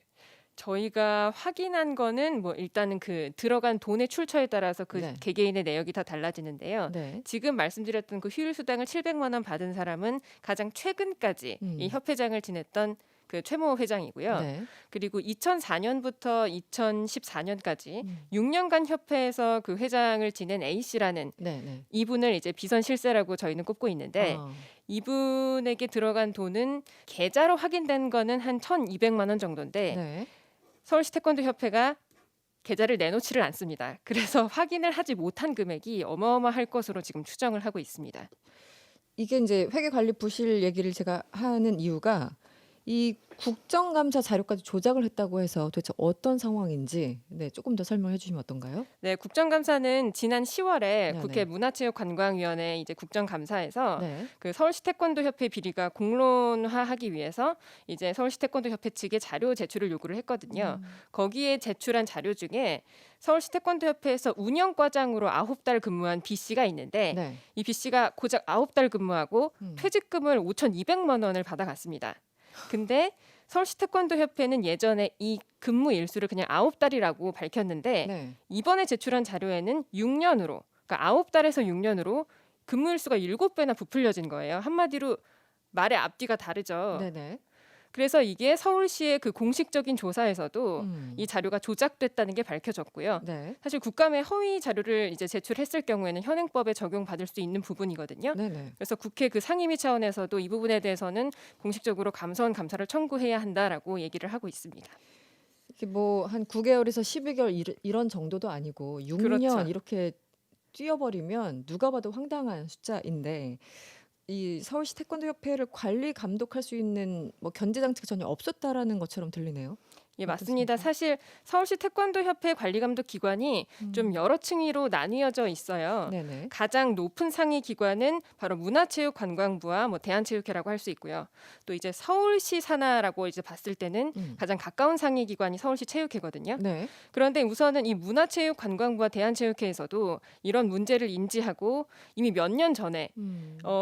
저희가 확인한 거는 일단은 그 들어간 돈의 출처에 따라서 그 개개인의 내역이 다 달라지는데요. 지금 말씀드렸던 그 휴일 수당을 700만 원 받은 사람은 가장 최근까지 이 협회장을 지냈던 그 최모 회장이고요. 그리고 2004년부터 2014년까지 6년간 협회에서 그 회장을 지낸 A 씨라는 이분을 이제 비선 실세라고 저희는 꼽고 있는데 이분에게 들어간 돈은 계좌로 확인된 거는 한 1,200만 원 정도인데 서울시 태권도 협회가 계좌를 내놓지를 않습니다. 그래서 확인을 하지 못한 금액이 어마어마할 것으로 지금 추정을 하고 있습니다. 이게 이제 회계관리 부실 얘기를 제가 하는 이유가 이 국정감사 자료까지 조작을 했다고 해서 도대체 어떤 상황인지 조금 더 설명해 주시면 어떤가요? 네, 국정감사는 지난 10월에 국회 문화체육관광위원회 이제 국정감사에서 그 서울시 태권도협회 비리가 공론화하기 위해서 이제 서울시 태권도협회 측에 자료 제출을 요구를 했거든요. 거기에 제출한 자료 중에 서울시 태권도협회에서 운영과장으로 9달 근무한 B 씨가 있는데 이 B 씨가 고작 9달 근무하고 퇴직금을 5,200만 원을 받아갔습니다. 근데 서울시 태권도협회는 예전에 이 근무 일수를 그냥 9달이라고 밝혔는데 이번에 제출한 자료에는 6년으로 그러니까 9달에서 6년으로 근무일수가 7배나 부풀려진 거예요. 한마디로 말의 앞뒤가 다르죠. 네네. 그래서 이게 서울시의 그 공식적인 조사에서도 이 자료가 조작됐다는 게 밝혀졌고요. 네. 사실 국감에 허위 자료를 이제 제출했을 경우에는 현행법에 적용받을 수 있는 부분이거든요. 네네. 그래서 국회 그 상임위 차원에서도 이 부분에 대해서는 공식적으로 감사원 감사를 청구해야 한다라고 얘기를 하고 있습니다. 이게 뭐 한 9개월에서 12개월 이런 정도도 아니고 6년 그렇죠. 이렇게 뛰어버리면 누가 봐도 황당한 숫자인데 이 서울시 태권도 협회를 관리 감독할 수 있는 뭐 견제 장치가 전혀 없었다라는 것처럼 들리네요. 예, 맞습니다. 사실 서울시 태권도 협회 관리감독 기관이 좀 여러 층위로 나뉘어져 있어요. 네네. 가장 높은 상위 기관은 바로 문화체육관광부와 뭐 대한체육회라고 할 수 있고요. 또 이제 서울시 산하라고 이제 봤을 때는 가장 가까운 상위 기관이 서울시 체육회거든요. 네. 그런데 우선은 이 문화체육관광부와 대한체육회에서도 이런 문제를 인지하고 이미 몇 년 전에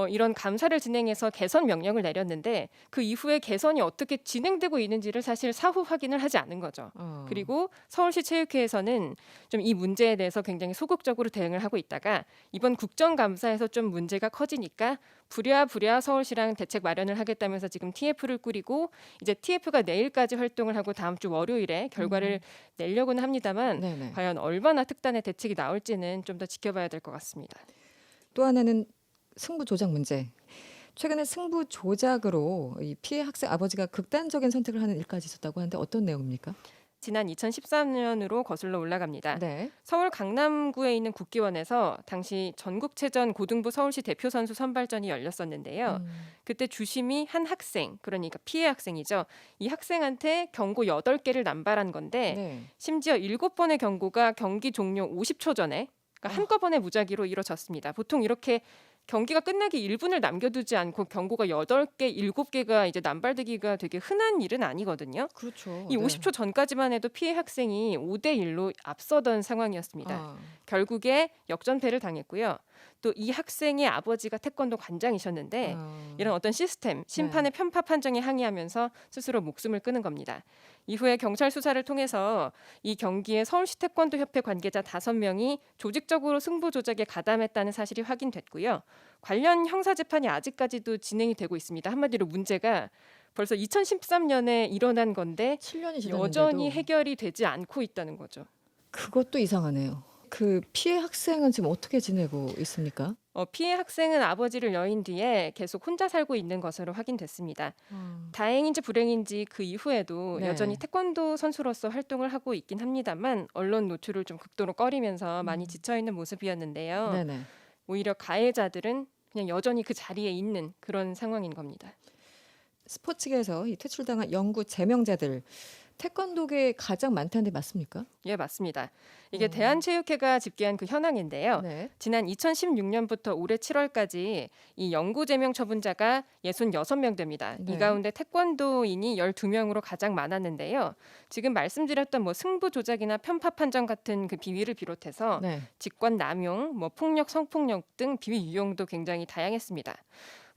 이런 감사를 진행해서 개선 명령을 내렸는데 그 이후에 개선이 어떻게 진행되고 있는지를 사실 사후 확인을 하지 않은 거죠. 그리고 서울시 체육회에서는 좀 이 문제에 대해서 굉장히 소극적으로 대응을 하고 있다가 이번 국정감사에서 좀 문제가 커지니까 부랴부랴 서울시랑 대책 마련을 하겠다면서 지금 TF를 꾸리고 이제 TF가 내일까지 활동을 하고 다음 주 월요일에 결과를 내려고는 합니다만 네네. 과연 얼마나 특단의 대책이 나올지는 좀 더 지켜봐야 될 것 같습니다. 또 하나는 승부 조작 문제. 최근에 승부 조작으로 이 피해 학생 아버지가 극단적인 선택을 하는 일까지 있었다고 하는데 어떤 내용입니까? 지난 2013년으로 거슬러 올라갑니다. 네. 서울 강남구에 있는 국기원에서 당시 전국체전 고등부 서울시 대표 선수 선발전이 열렸었는데요. 그때 주심이 한 학생, 그러니까 피해 학생이죠. 이 학생한테 경고 8개를 남발한 건데 네. 심지어 7번의 경고가 경기 종료 50초 전에 그러니까 한꺼번에 무작위로 이뤄졌습니다. 보통 이렇게 경기가 끝나기 1분을 남겨두지 않고 경고가 8개, 7개가 이제 남발되기가 되게 흔한 일은 아니거든요. 그렇죠. 이 50초 전까지만 해도 피해 학생이 5대1로 앞서던 상황이었습니다. 결국에 역전패를 당했고요. 또 이 학생의 아버지가 태권도 관장이셨는데 이런 어떤 시스템, 심판의 편파 판정에 항의하면서 스스로 목숨을 끊은 겁니다. 이후에 경찰 수사를 통해서 이 경기에 서울시 태권도 협회 관계자 5명이 조직적으로 승부 조작에 가담했다는 사실이 확인됐고요. 관련 형사 재판이 아직까지도 진행이 되고 있습니다. 한마디로 문제가 벌써 2013년에 일어난 건데 7년이 지났는데도 여전히 해결이 되지 않고 있다는 거죠. 그것도 이상하네요. 그 피해 학생은 지금 어떻게 지내고 있습니까? 피해 학생은 아버지를 여인 뒤에 계속 혼자 살고 있는 것으로 확인됐습니다. 다행인지 불행인지 그 이후에도 네. 여전히 태권도 선수로서 활동을 하고 있긴 합니다만 언론 노출을 좀 극도로 꺼리면서 많이 지쳐있는 모습이었는데요. 네네. 오히려 가해자들은 그냥 여전히 그 자리에 있는 그런 상황인 겁니다. 스포츠계에서 이 퇴출당한 영구 제명자들 태권도계에 가장 많다는데 맞습니까? 예, 맞습니다. 이게 대한체육회가 집계한 그 현황인데요. 네. 지난 2016년부터 올해 7월까지 이 영구 제명 처분자가 66명 됩니다. 네. 이 가운데 태권도인이 12명으로 가장 많았는데요. 지금 말씀드렸던 뭐 승부 조작이나 편파 판정 같은 그 비위를 비롯해서 네. 직권 남용, 뭐 폭력, 성폭력 등 비위 유형도 굉장히 다양했습니다.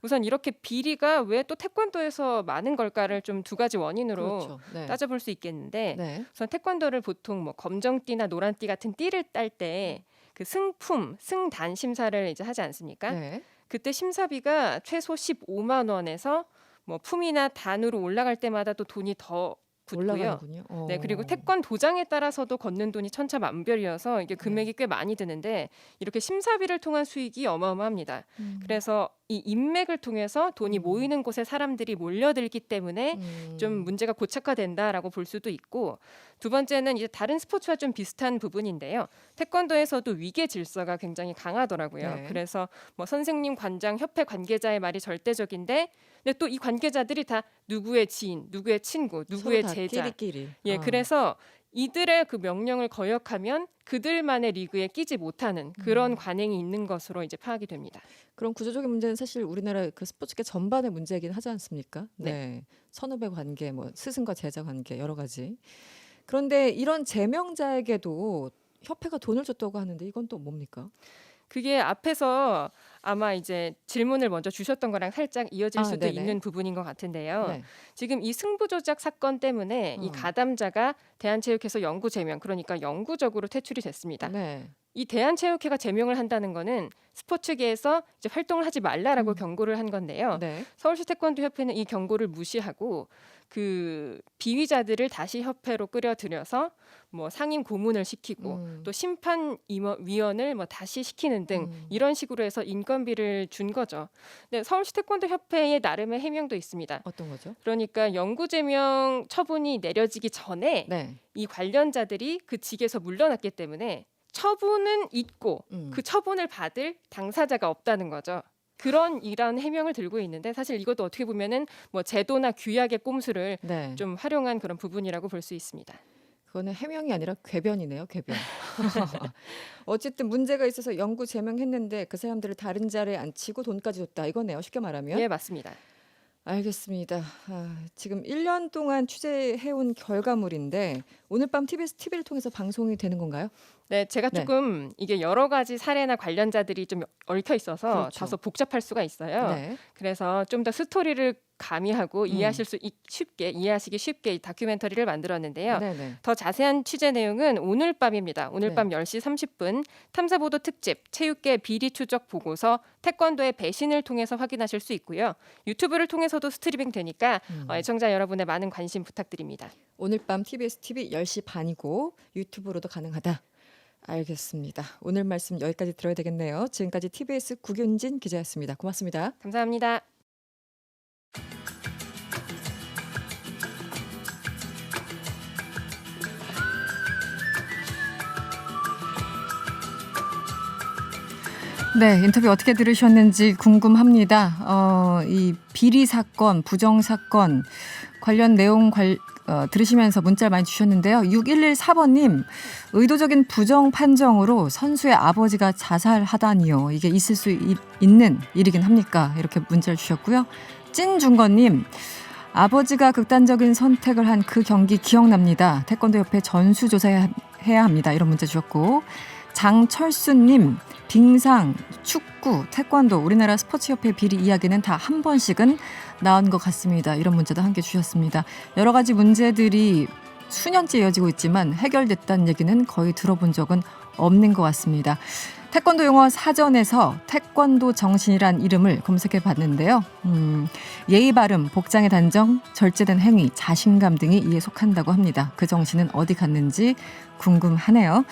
우선 이렇게 비리가 왜 또 태권도에서 많은 걸까를 좀 두 가지 원인으로 그렇죠. 네. 따져볼 수 있겠는데 네. 우선 태권도를 보통 뭐 검정띠나 노란띠 같은 띠를 딸 때 그 승품, 승단 심사를 이제 하지 않습니까? 네. 그때 심사비가 최소 15만 원에서 뭐 품이나 단으로 올라갈 때마다 또 돈이 더 붙고요. 올라가는군요. 네, 그리고 태권 도장에 따라서도 걷는 돈이 천차만별이어서 이게 금액이 꽤 많이 드는데 이렇게 심사비를 통한 수익이 어마어마합니다. 그래서 이 인맥을 통해서 돈이 모이는 곳에 사람들이 몰려들기 때문에 좀 문제가 고착화된다라고 볼 수도 있고 두 번째는 이제 다른 스포츠와 좀 비슷한 부분인데요. 태권도에서도 위계 질서가 굉장히 강하더라고요. 네. 그래서 뭐 선생님, 관장, 협회 관계자의 말이 절대적인데 근데 또 이 관계자들이 다 누구의 지인, 누구의 친구, 누구의 서로 다 제자. 끼리끼리. 예, 그래서 이들의 그 명령을 거역하면 그들만의 리그에 끼지 못하는 그런 관행이 있는 것으로 이제 파악이 됩니다. 그런 구조적인 문제는 사실 우리나라 그 스포츠계 전반의 문제이긴 하지 않습니까? 네. 선후배 관계, 뭐 스승과 제자 관계 여러 가지. 그런데 이런 제명자에게도 협회가 돈을 줬다고 하는데 이건 또 뭡니까? 그게 앞에서 아마 이제 질문을 먼저 주셨던 거랑 살짝 이어질 수도 네네. 있는 부분인 것 같은데요. 네. 지금 이 승부조작 사건 때문에 이 가담자가 대한체육회에서 영구 제명, 그러니까 영구적으로 퇴출이 됐습니다. 네. 이 대한체육회가 제명을 한다는 거는 스포츠계에서 이제 활동을 하지 말라라고 경고를 한 건데요. 네. 서울시 태권도협회는 이 경고를 무시하고 그 비위자들을 다시 협회로 끌어들여서 뭐 상임 고문을 시키고 또 심판위원을 뭐 다시 시키는 등 이런 식으로 해서 인건비를 준 거죠. 근데 서울시 태권도협회의 나름의 해명도 있습니다. 어떤 거죠? 그러니까 영구제명 처분이 내려지기 전에 네. 이 관련자들이 그 직에서 물러났기 때문에 처분은 있고 그 처분을 받을 당사자가 없다는 거죠. 이런 해명을 들고 있는데 사실 이것도 어떻게 보면은 뭐 제도나 규약의 꼼수를 네. 좀 활용한 그런 부분이라고 볼 수 있습니다. 그거는 해명이 아니라 궤변이네요, 궤변. 어쨌든 문제가 있어서 영구 제명했는데 그 사람들을 다른 자리에 앉히고 돈까지 줬다 이거네요, 쉽게 말하면. 예, 맞습니다. 알겠습니다. 지금 1년 동안 취재해온 결과물인데 오늘 밤 TBS TV를 통해서 방송이 되는 건가요? 네, 제가 조금 이게 여러 가지 사례나 관련자들이 좀 얽혀 있어서 그렇죠. 다소 복잡할 수가 있어요. 네. 그래서 좀 더 스토리를 가미하고 이해하시기 쉽게 이 다큐멘터리를 만들었는데요. 네네. 더 자세한 취재 내용은 오늘 밤입니다. 오늘 네. 밤 10시 30분 탐사보도 특집 체육계 비리 추적 보고서 태권도의 배신을 통해서 확인하실 수 있고요. 유튜브를 통해서도 스트리밍 되니까 애청자 여러분의 많은 관심 부탁드립니다. 오늘 밤 TBS TV 10시 반이고 유튜브로도 가능하다. 알겠습니다. 오늘 말씀 여기까지 들어야 되겠네요. 지금까지 TBS 구균진 기자였습니다. 고맙습니다. 감사합니다. 네, 인터뷰 어떻게 들으셨는지 궁금합니다. 이 비리 사건, 부정 사건 관련 내용 들으시면서 문자를 많이 주셨는데요. 6114번님, 의도적인 부정 판정으로 선수의 아버지가 자살하다니요. 이게 있을 수 있는 일이긴 합니까? 이렇게 문자를 주셨고요. 찐중건님, 아버지가 극단적인 선택을 한 그 경기 기억납니다. 태권도협회 전수조사해야 합니다. 이런 문자 주셨고, 장철수님, 빙상, 축구, 태권도, 우리나라 스포츠협회 비리 이야기는 다 한 번씩은 나온 것 같습니다. 이런 문자도 함께 주셨습니다. 여러 가지 문제들이 수년째 이어지고 있지만 해결됐다는 얘기는 거의 들어본 적은 없는 것 같습니다. 태권도 용어 사전에서 태권도 정신이란 이름을 검색해 봤는데요. 예의 바름, 복장의 단정, 절제된 행위, 자신감 등이 이에 속한다고 합니다. 그 정신은 어디 갔는지 궁금하네요.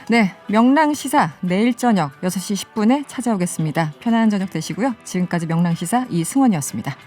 네, 명랑시사 내일 저녁 6시 10분에 찾아오겠습니다. 편안한 저녁 되시고요. 지금까지 명랑시사 이승원이었습니다.